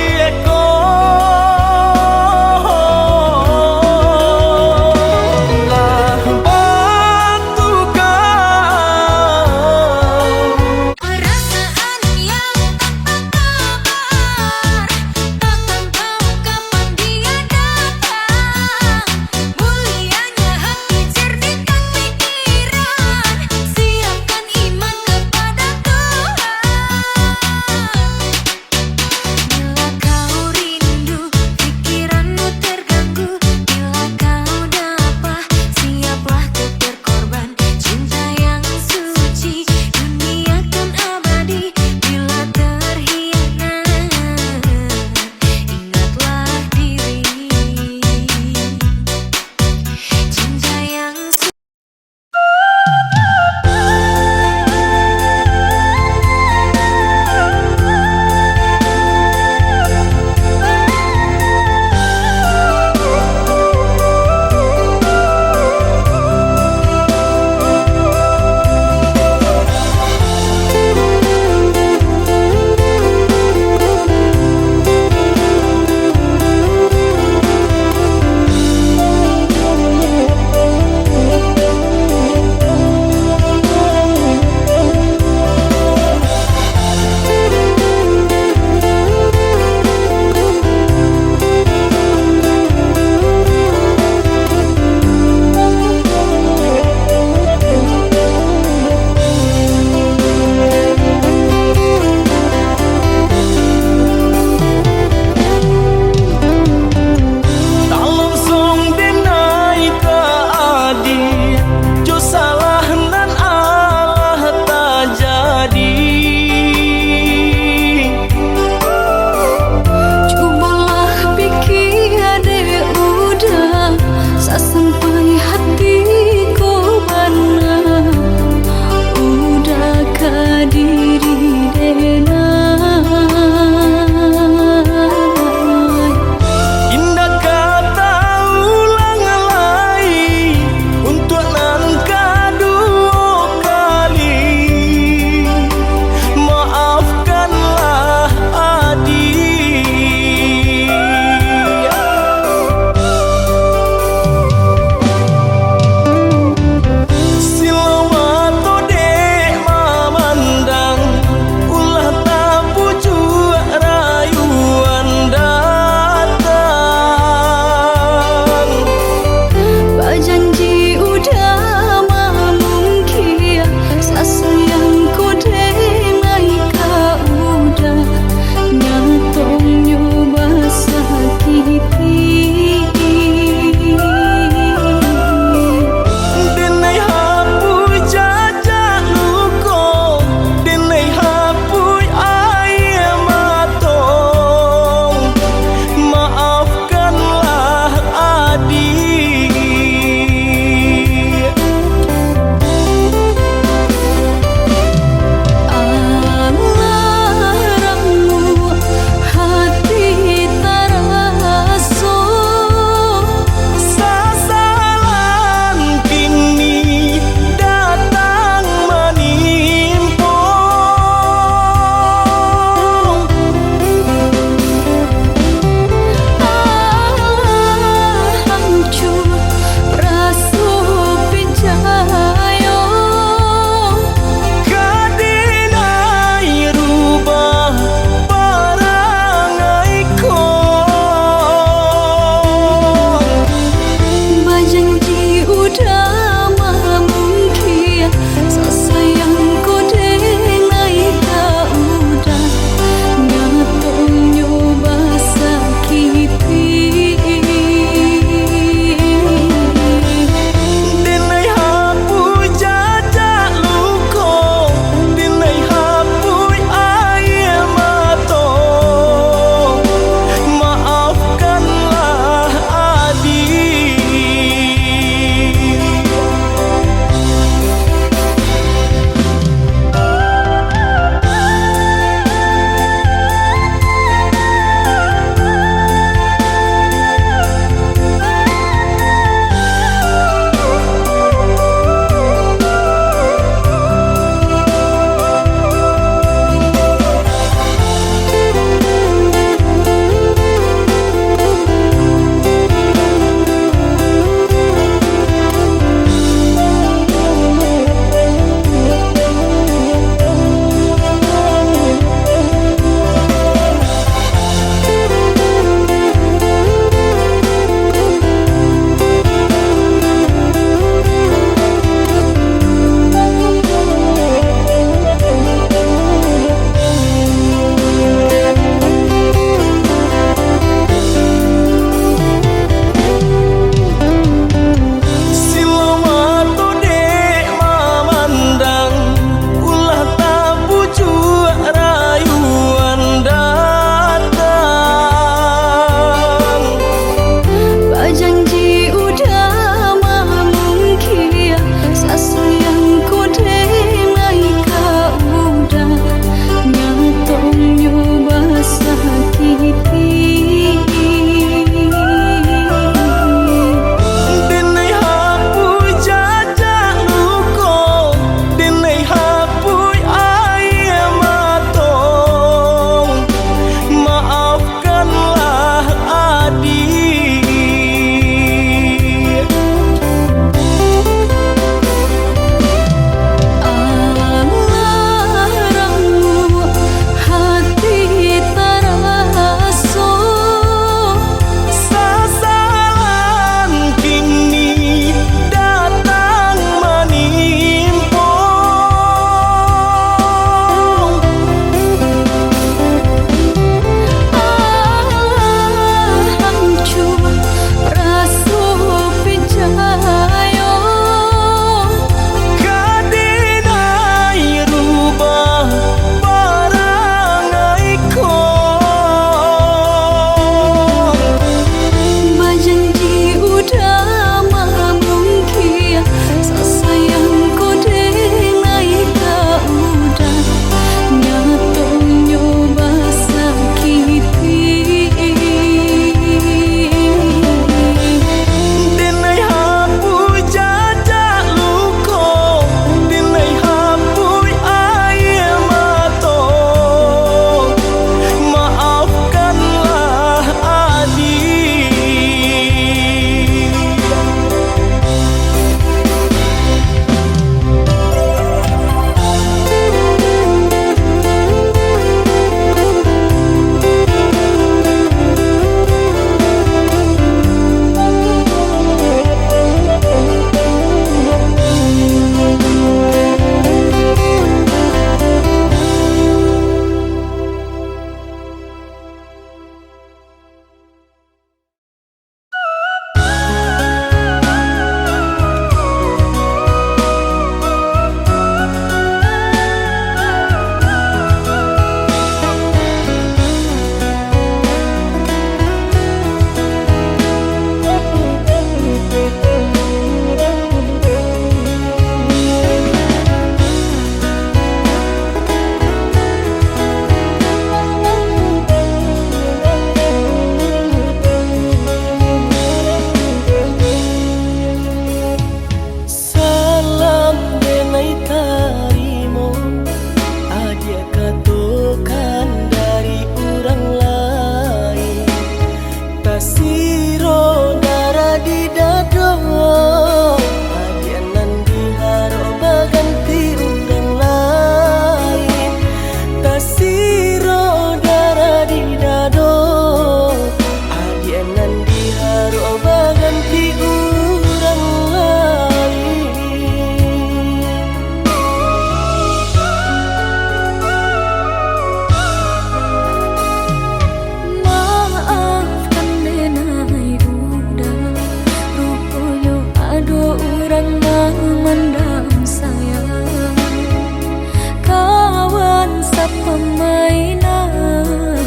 mainan,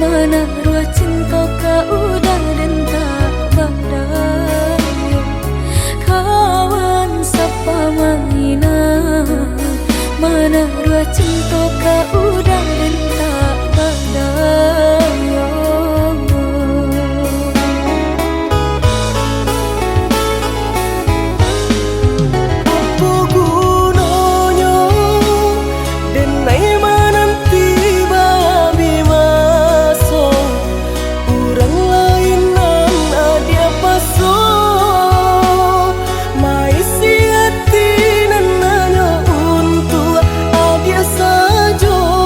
mana ruah cinta kau dan tak berdaya. Kawan sapa mainan, mana ruah cinta kau dan tak berdaya. Apa gunanya denai menanti babi maso, orang lain nan adia paso, maisi hati nan hanya untuk adia saja.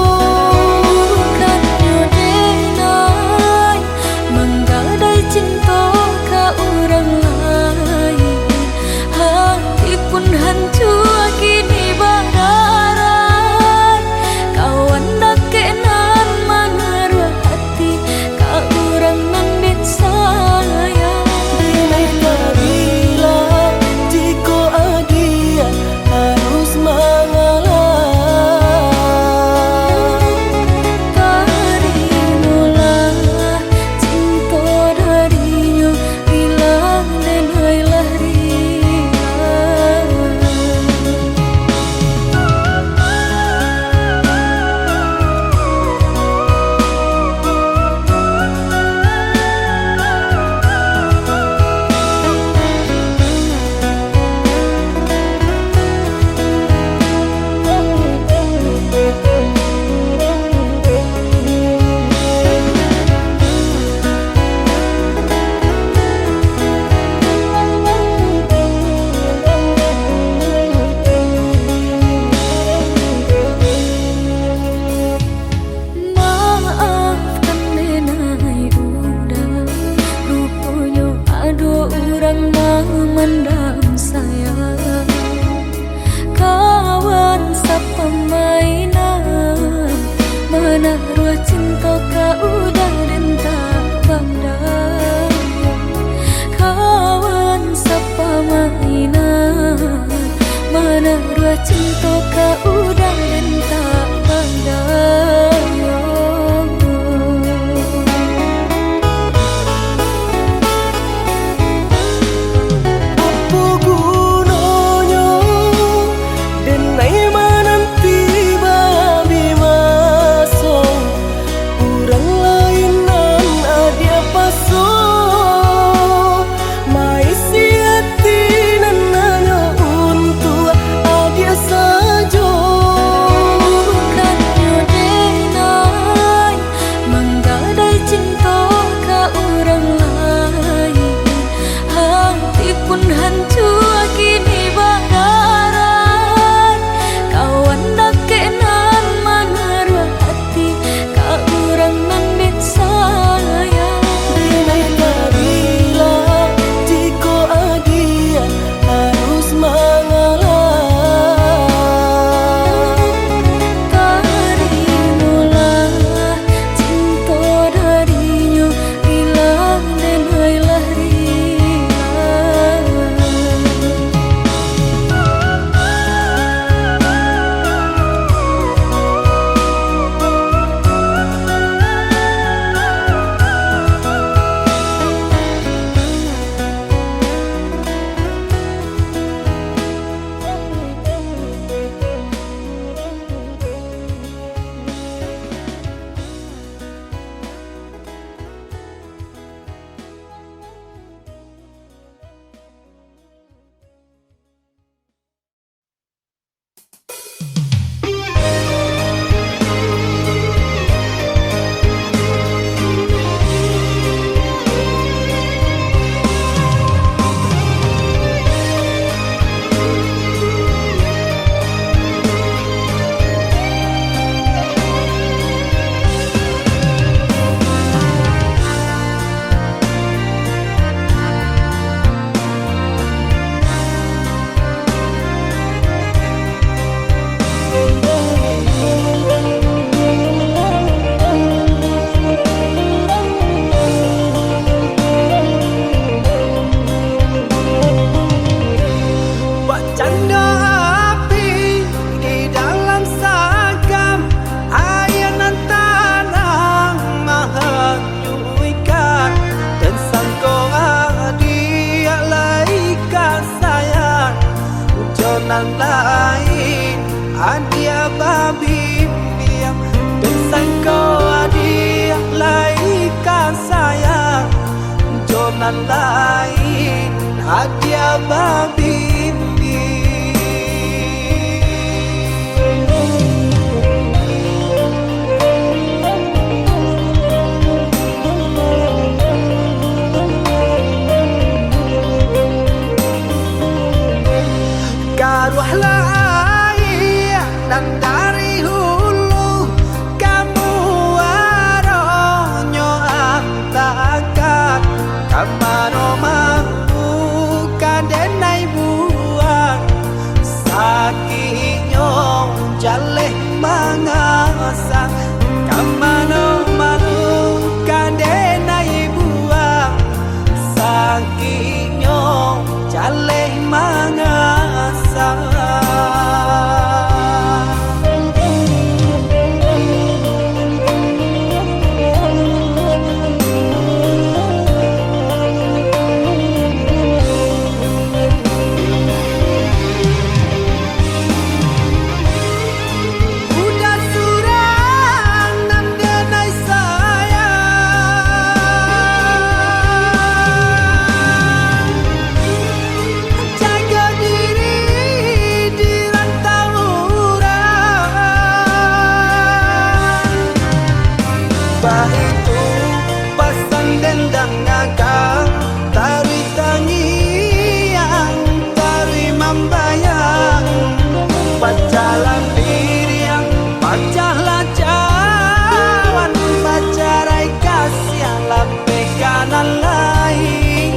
nan lain adia babindi. Karuhlah air dan dari hulu kamu waronyo antakan kamano mampu kadenai buang sakinyo jaleh mangasang kamano manu kadenai buang sakinyo jaleh mangasang. Itu pasang dendang ngakang tari tangiang tari mambayang pacalan diriang pacalah cawan pacarai kasih lape kanan lain.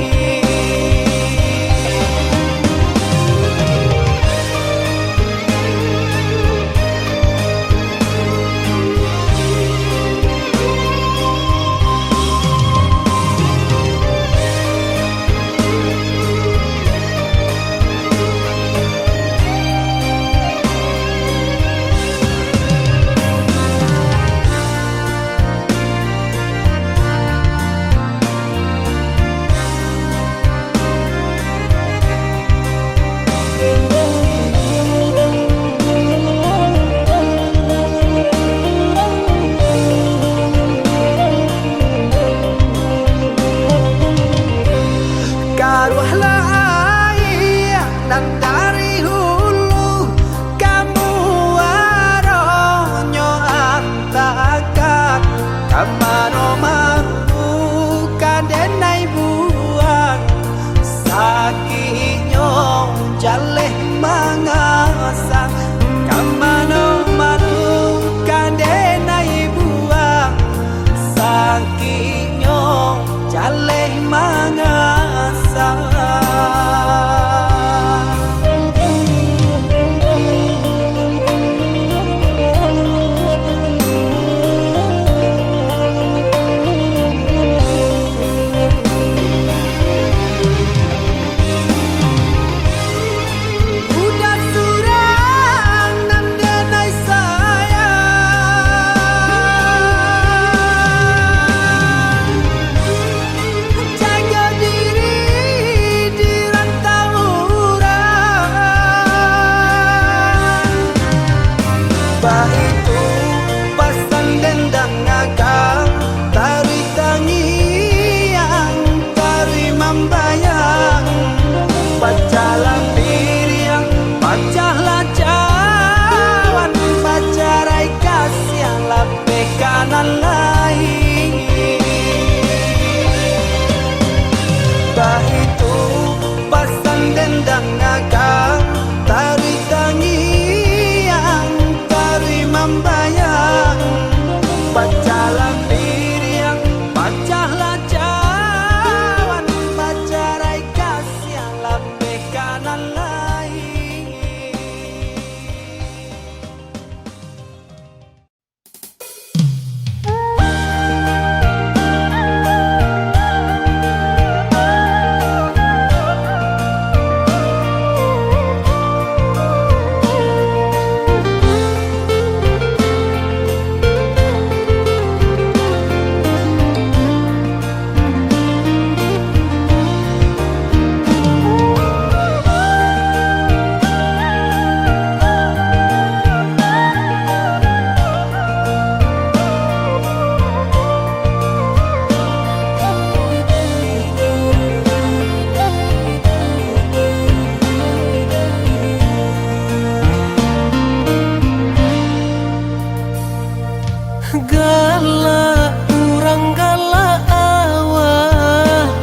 Galak urang galak awak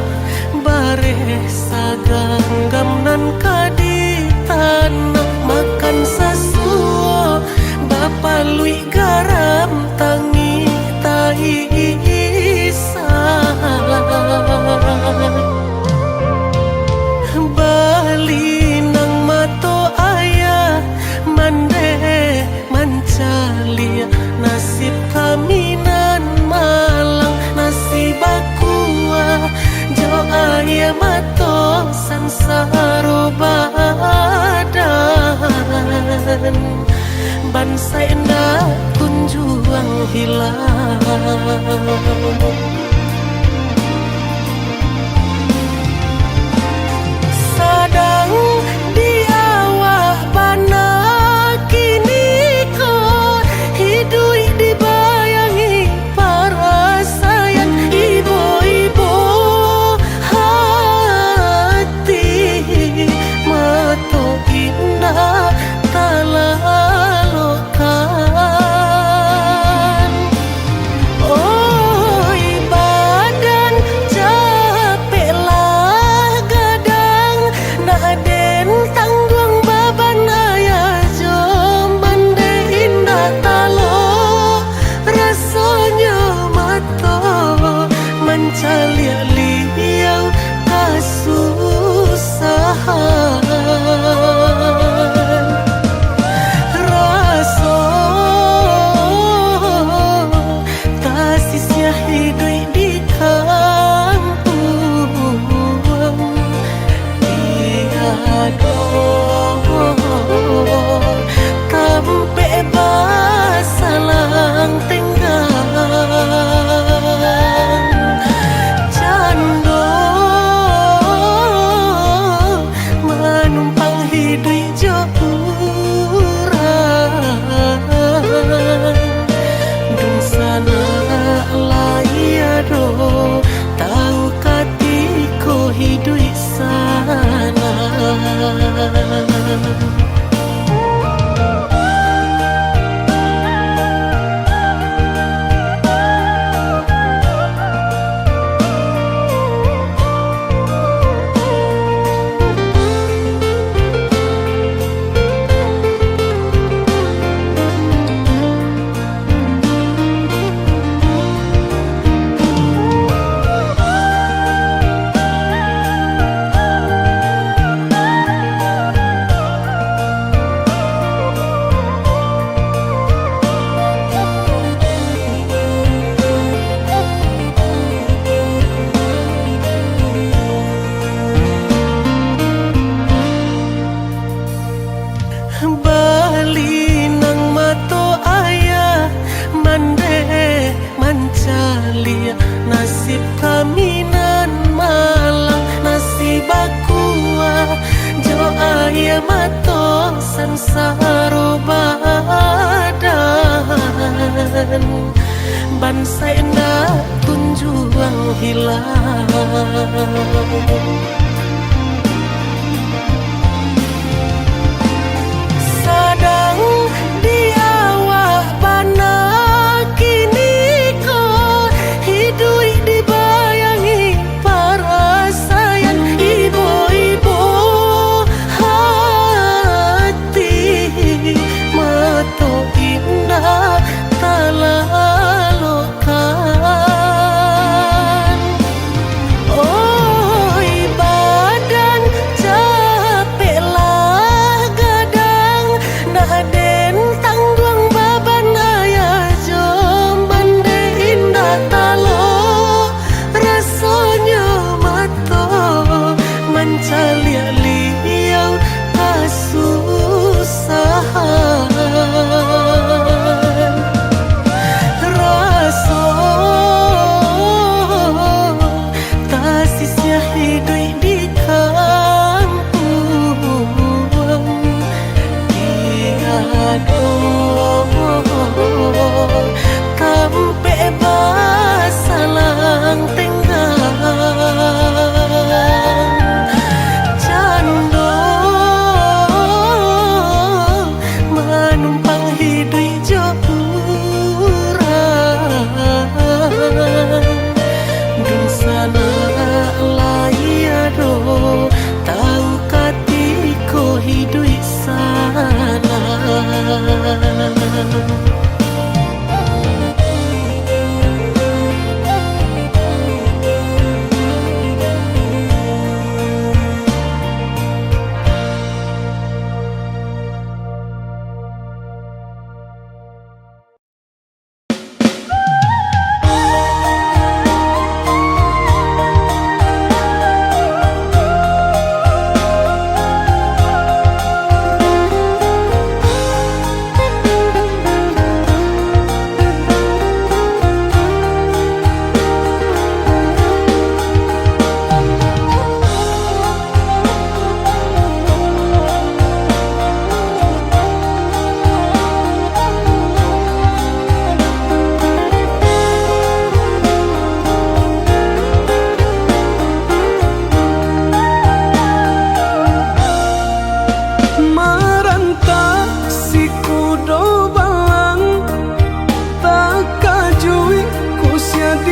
bare saganggam nan kadi tanah makan sesuo bapalui garam tangi tahi Bali nang mato ayah mande mancalia nasib kami nan malang nasib aku jo ayah mato sansaro badan bangsa indah kunjuang hilang sadang di awah bana kini kau hidup dibayangi para sayang ibu-ibu hati mato indah talalokan oi badan capek lah gadang naden tanggung baban ayah jom bande indah talo rasanya mato mencalia liau kasusahan raso kasisnya hidup di kampung tiado tampe basalang tenggang cando manumpang hidup jauran dung sana layado tahu katiko hidup sana Bali nang mato ayah mande mancalia nasib kami nan malang nasib aku jo ayah mato sansaro badan bangsa indah kunjuang hilang sadang di awah bana kini kau hidup dibayangi para sayang ibu-ibu hati mato indah talalokan oi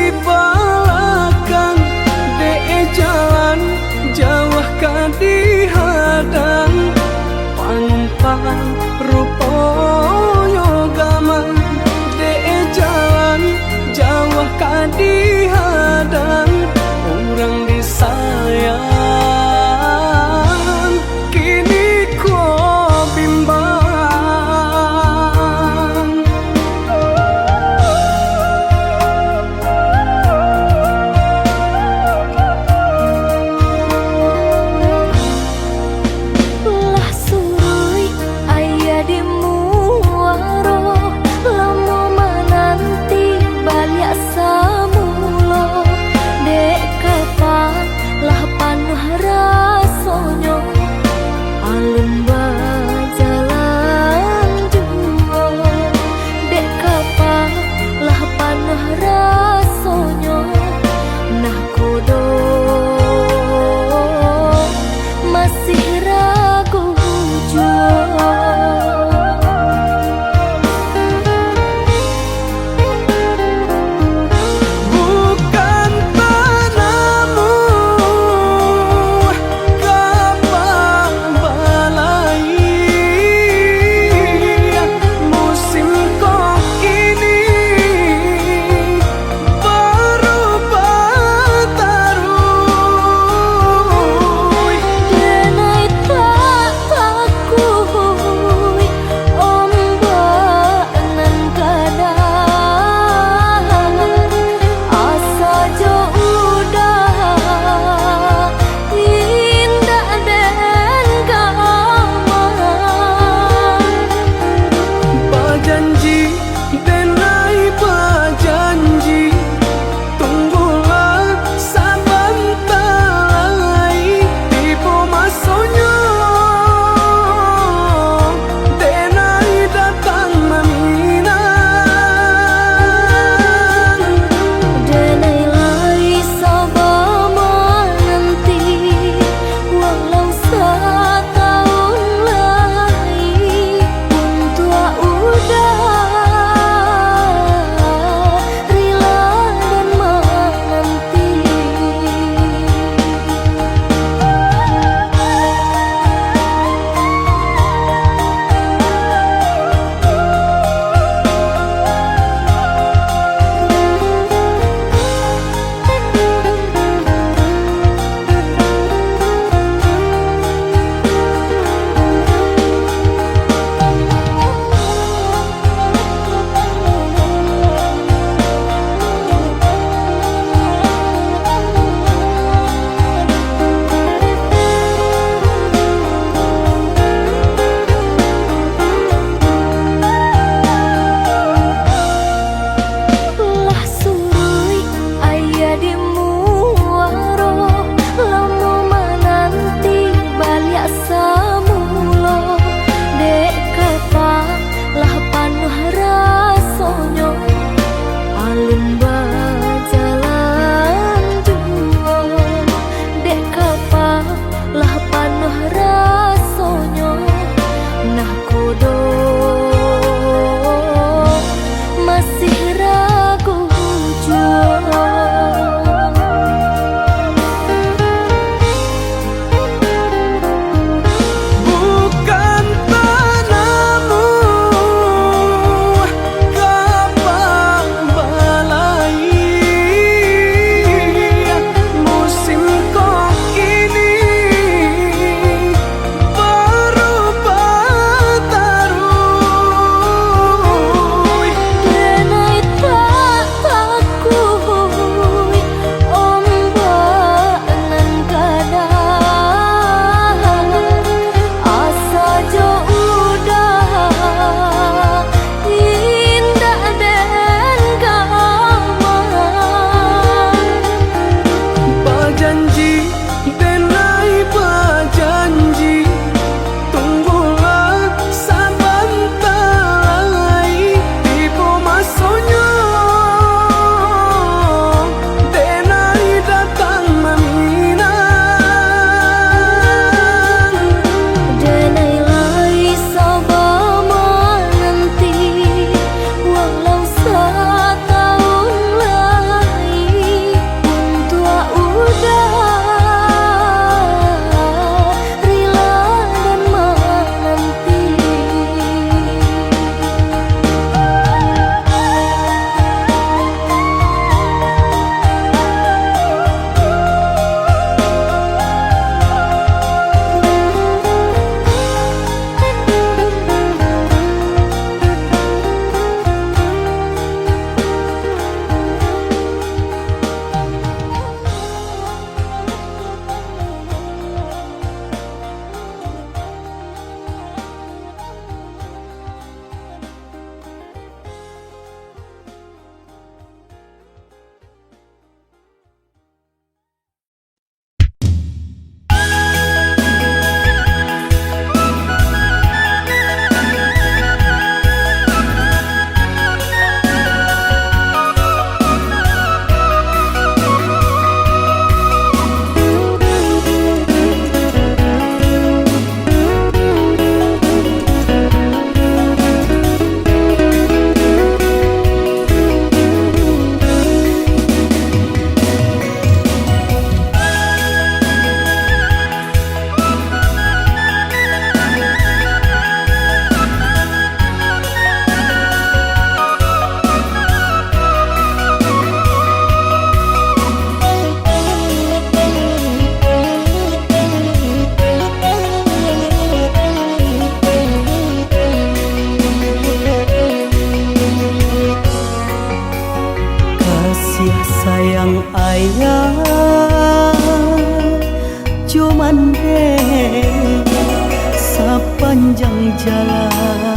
di belakang, de jalan jauh di hadang, pantang rupoyo gaman, de jalan jauh di hadang, orang disayang kini kok bimbang. Lah surui ayah di muaro, lama menanti balik samu. sia sayang ayah cuman sepanjang jalan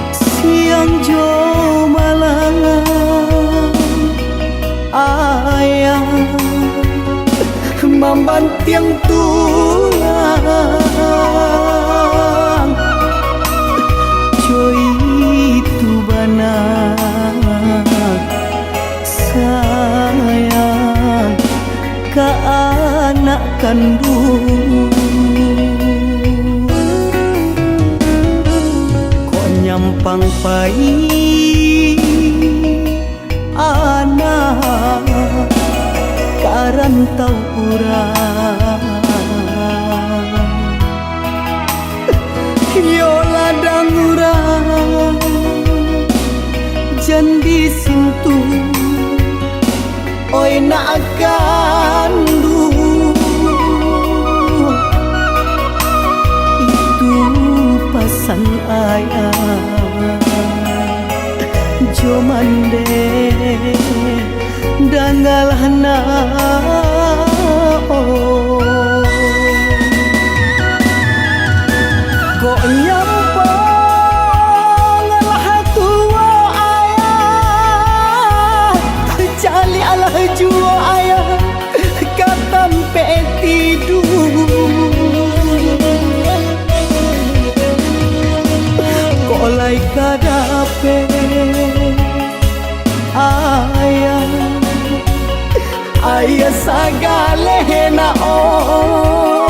siang jo malam ayah membanting tulang joy itu banak sayang ke anak kandung kok nyampang pai anak karantau urang yo ladang urang jandi sintu oi nak gandu itu pasan ayah jomande dangalana kok nyampang lah tua ayah cali alah jua ayah katampe tidur kok lai kadape ayah sagale naon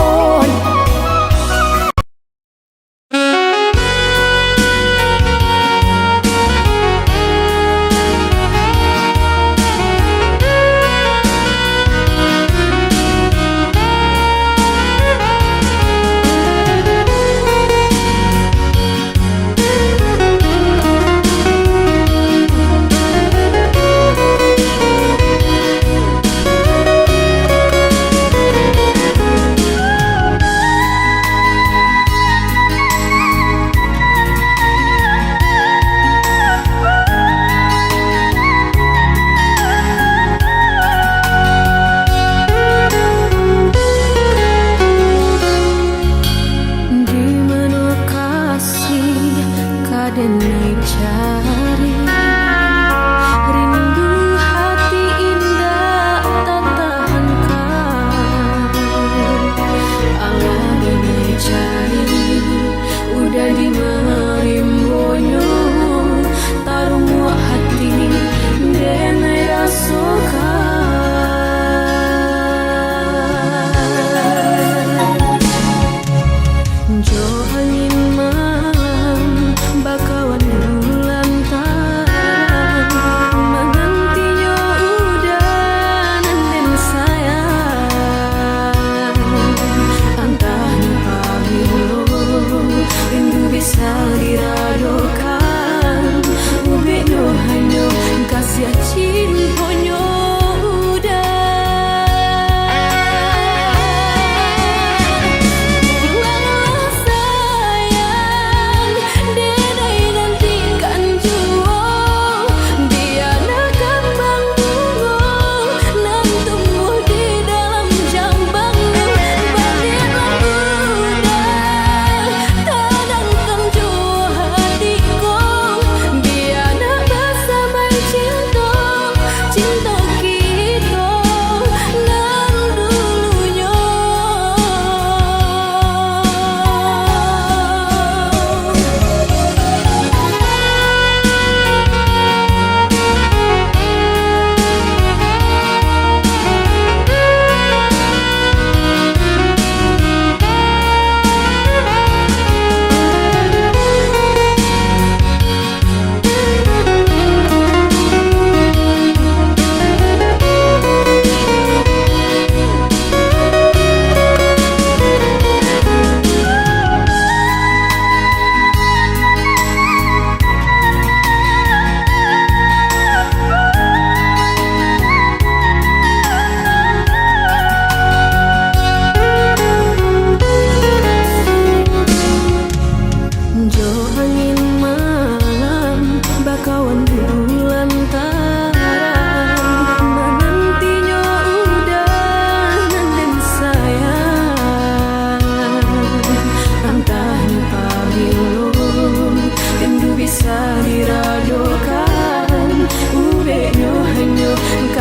denai cari rindu hati indah tak tahankan Allah denai cari udah di marimbonyo taruh hati denai rasokan jo angin malam bakawan bulan tak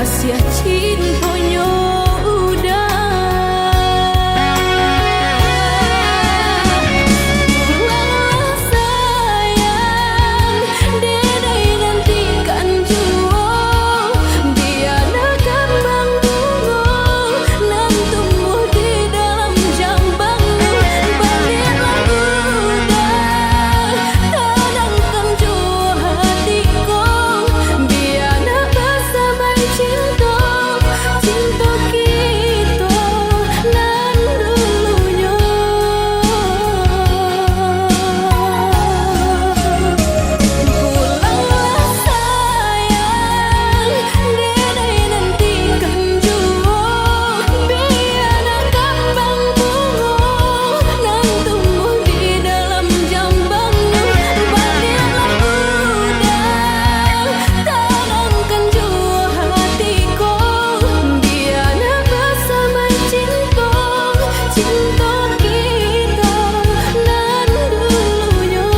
kasih cintonya udah. Pulanglah sayang, dedai nantikan jua. Dia nak kembang bunga nan tumbuh di dalam jambangmu. Baliklah udah, tenangkan jua hatiku. Dia nak bersama cinta, cinta kita nan dulunya. Pulanglah sayang, dedai nantikan jua. Biar nak kembang bunga nan tumbuh di dalam jambangmu. Baliklah udah, tenangkan jua hatiku. Dia nak bersama cinta, cinta kita nan dulunya.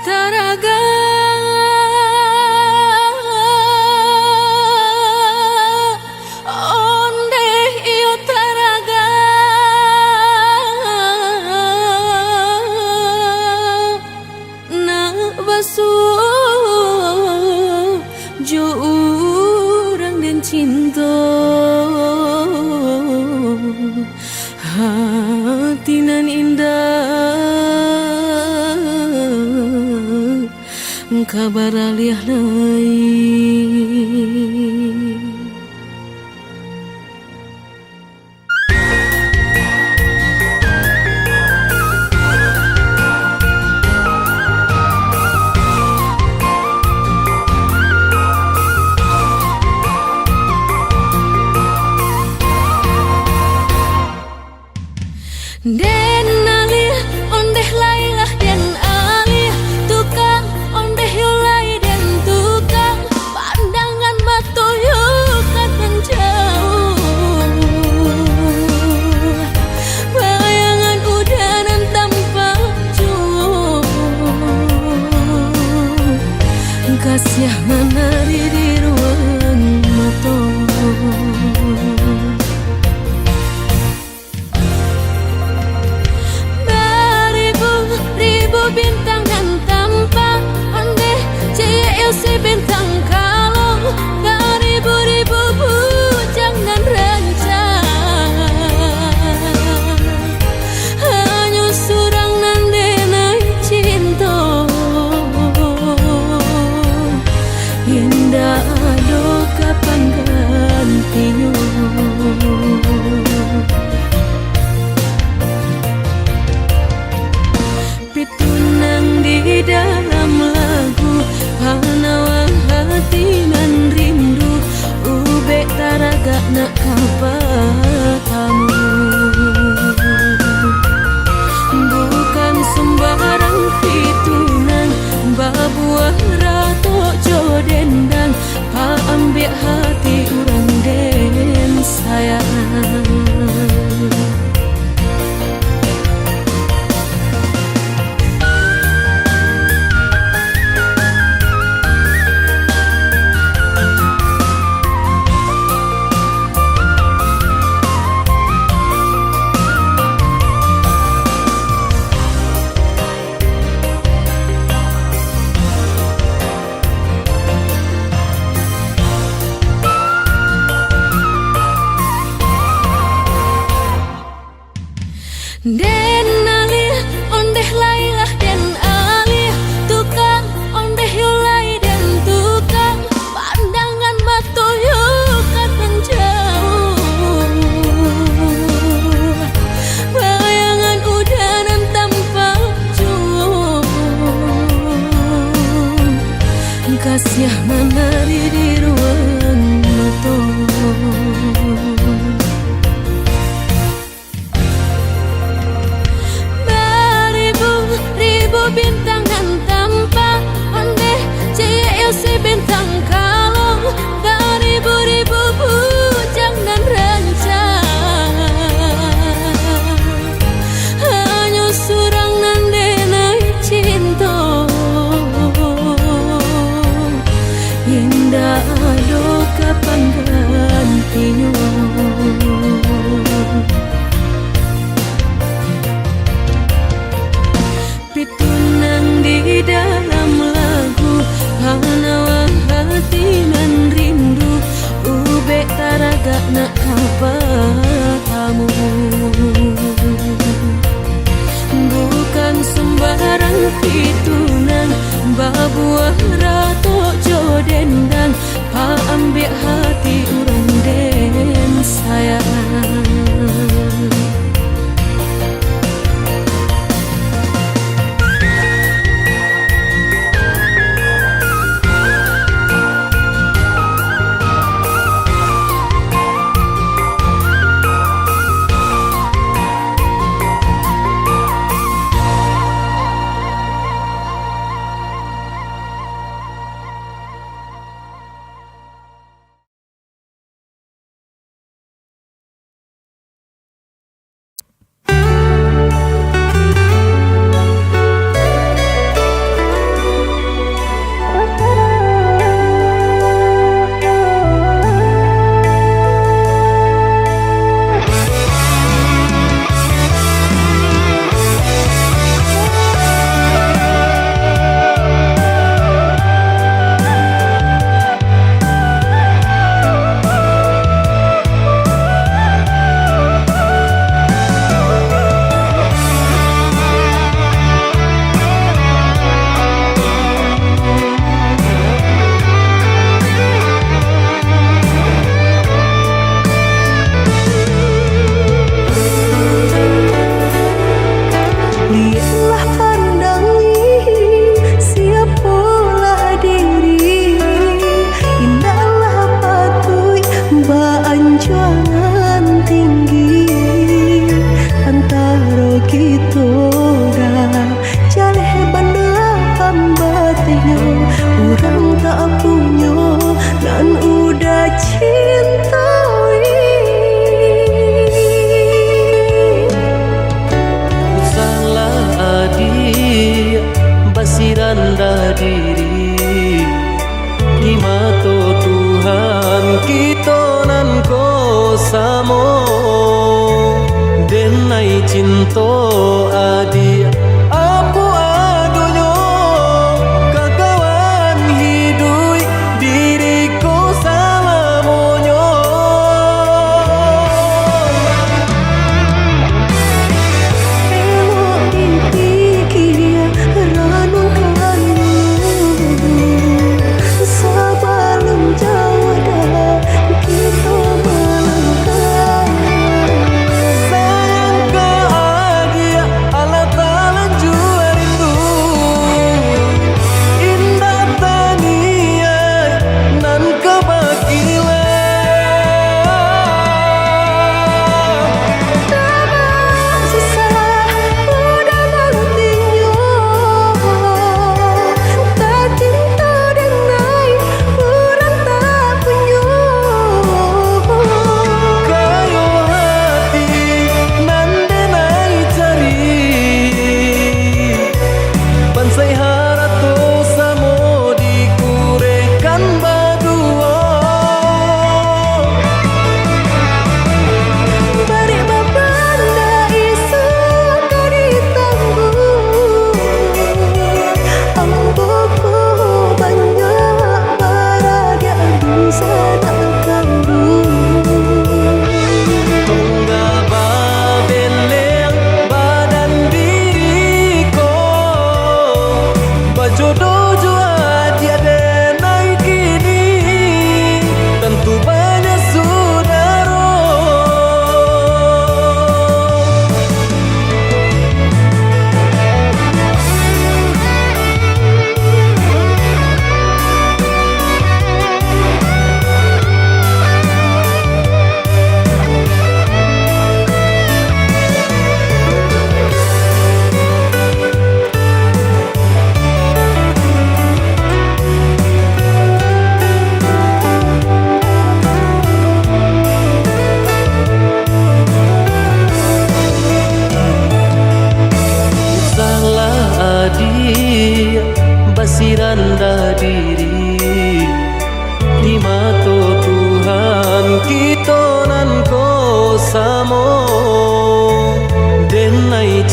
Taraga onde iyo taraga na basuh jo urang dan cinta. Hati nan indah kabar alih lain. Den alih ondeh lailah den alih tukang ondeh yulai den tukang pandangan mata yukat dan jauh bayangan udanan tanpa jauh kasih menari di ruang mata. Den alih ondeh lailah den alih tukang ondeh yulai den tukang pandangan mata yukat menjauh bayangan udanan tanpa ujung kasih menari di ruang mata. Bintangan tanpa ondeh cahaya si bintang kalong dari ribu bujang dan rancang hanya surang nan denai cinta indah ado kapan gantinya. Pitunang di dalam lagu hanawa hati nan rindu ube taraga nak apa kamu bukan sembarang pitunang babuah rato jodendang pa ambek hati urang den sayang.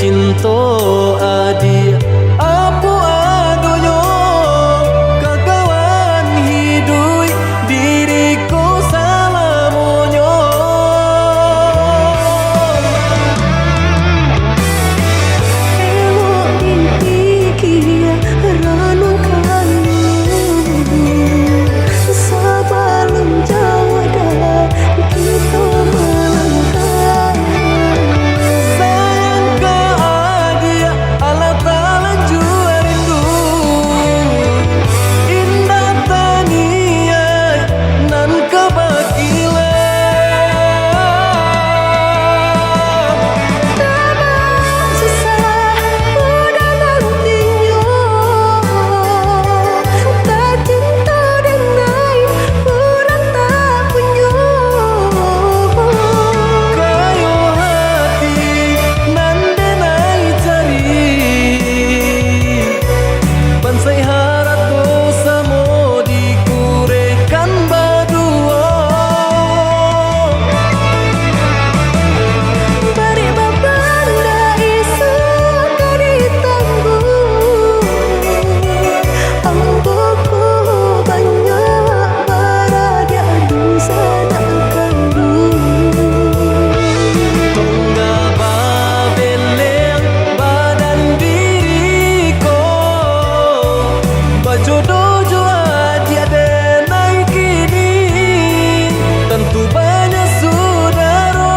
cinta adik apa adonyo kakawan hidup diriku salamonyo Elok dipikir ranu kalu sebelum jauh dah kita melangkah. sayang ke adik Allah tak jua rindu indah taniai nan kebagilan Susah udah nantinya tak cinta denai orang tak punya kayo hati nan denai cari bansai harat dosa mo dikurekan badua Bari babanda isu kari tangguh Amboku banyak baradia dosa nak kandung tunggal babeleng badan diriku bajodoh jua dia denai kini tentu banyak saudara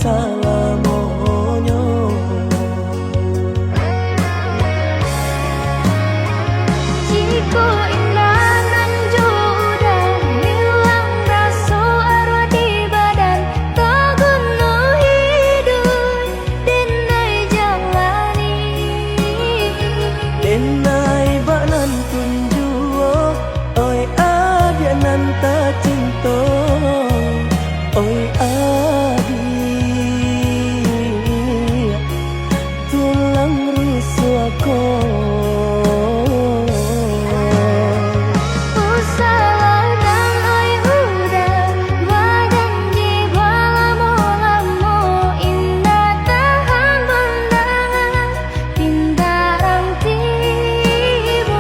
salamonyo. Jiko indah nan udah hilang rasa arwah di badan, tak guna hidup denai jalani. Denai banan tunjuo, oi adia nan tak cinta, oi adi tulang rusuk aku. Usalah dan oi udah badan di balamu-lamu, indah tahan pandangan pintaran tibu.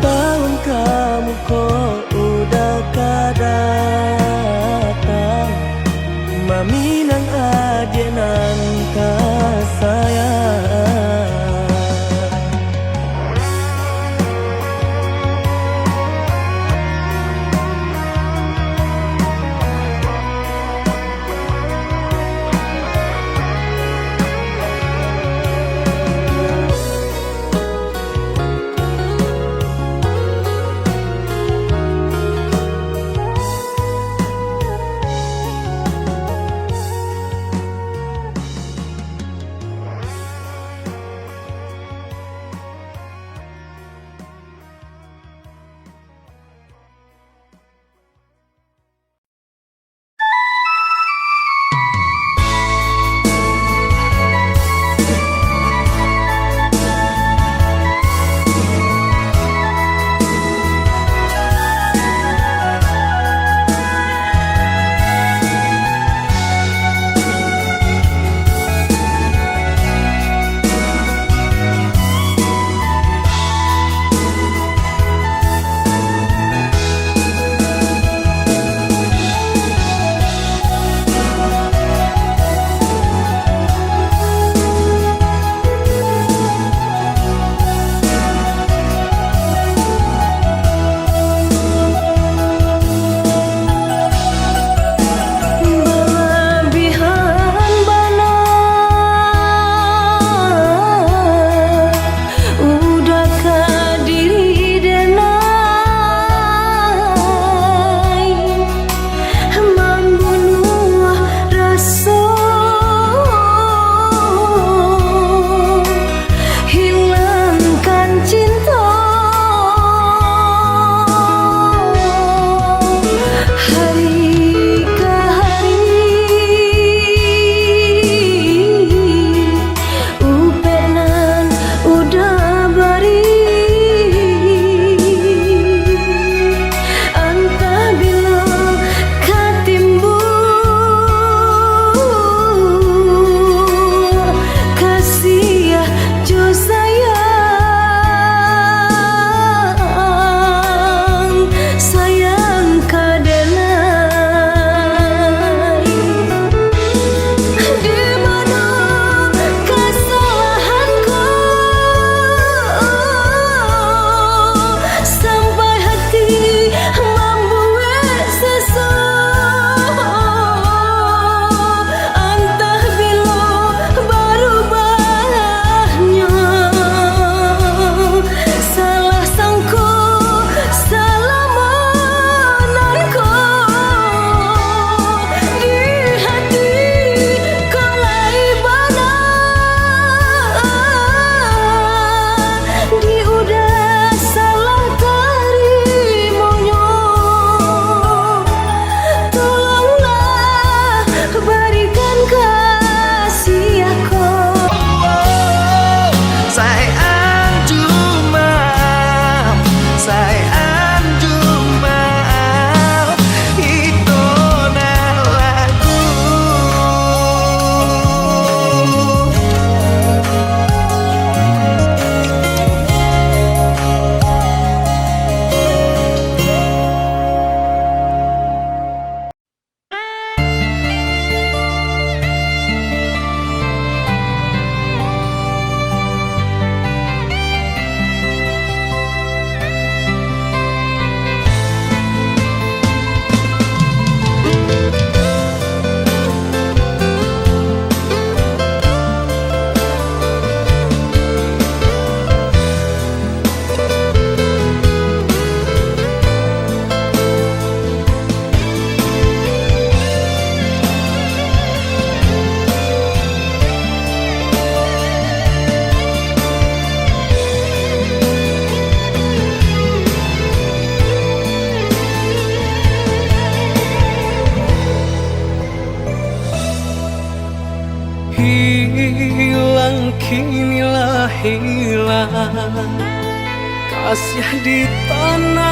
Tahun kamu kok udah kadatang, mami nang adia nan kasayang. Hilang kinilah hilang, kasih ditanam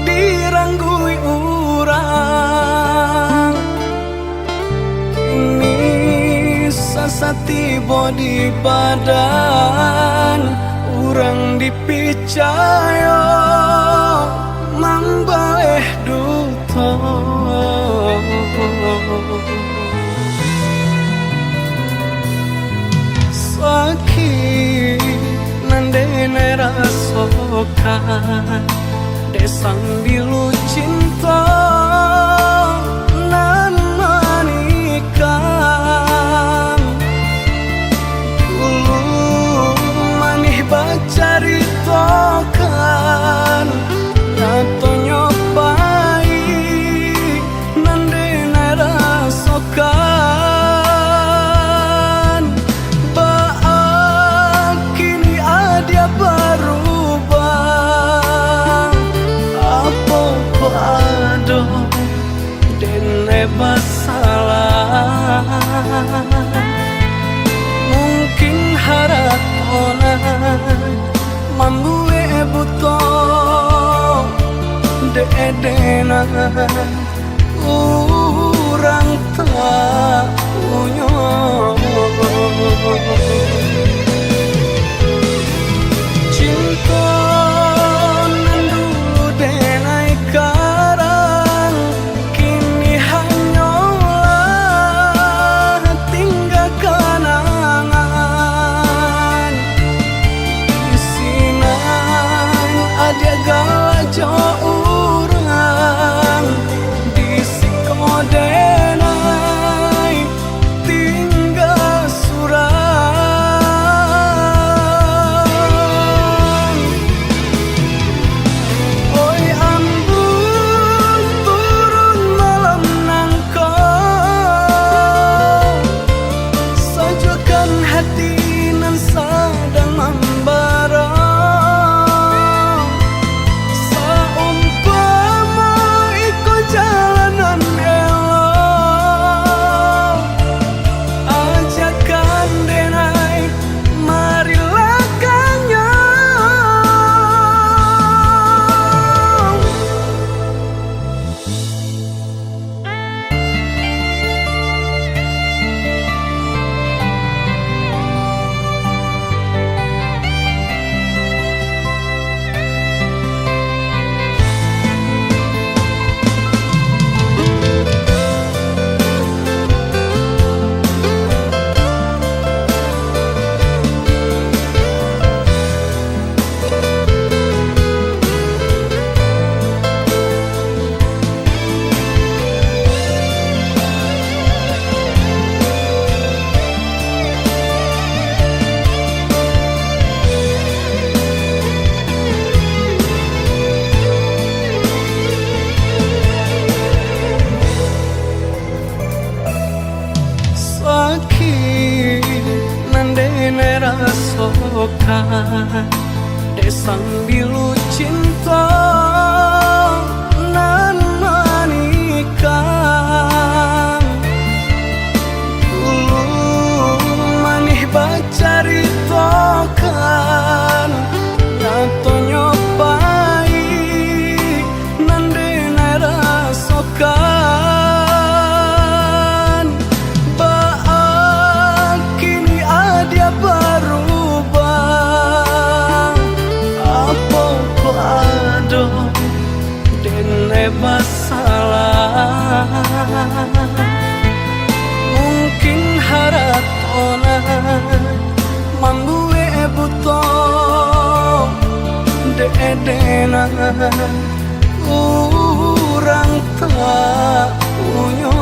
diranggui urang. Kini sasa tiba di badan, urang dipicaya mambaleh duto. Sakit nandene rasokan, desang bilu cinta nan manikang. Dulu manih bacari tokan, nato nyopai nandene rasokan. Masalah mungkin haratona mambue buto deedena urang tak unyo. Cinta nan dulu denai karang, kini hanyalah tinggal kenangan. Isinan ada galajo urang, di sikodenai tinggal surang. Oi ambung turun malam nangkau, sajukan hati nan sedang membara. Saumpama ikut jalanan elok, ajakan denai marilah kanyang. Sakit nandene rasokan, desang bilu cinta nan manikang. Dulu manih bacari tokan, nato nyopai nandene rasokan. Masalah mungkin haratona mambue buto deedena urang tak unyo.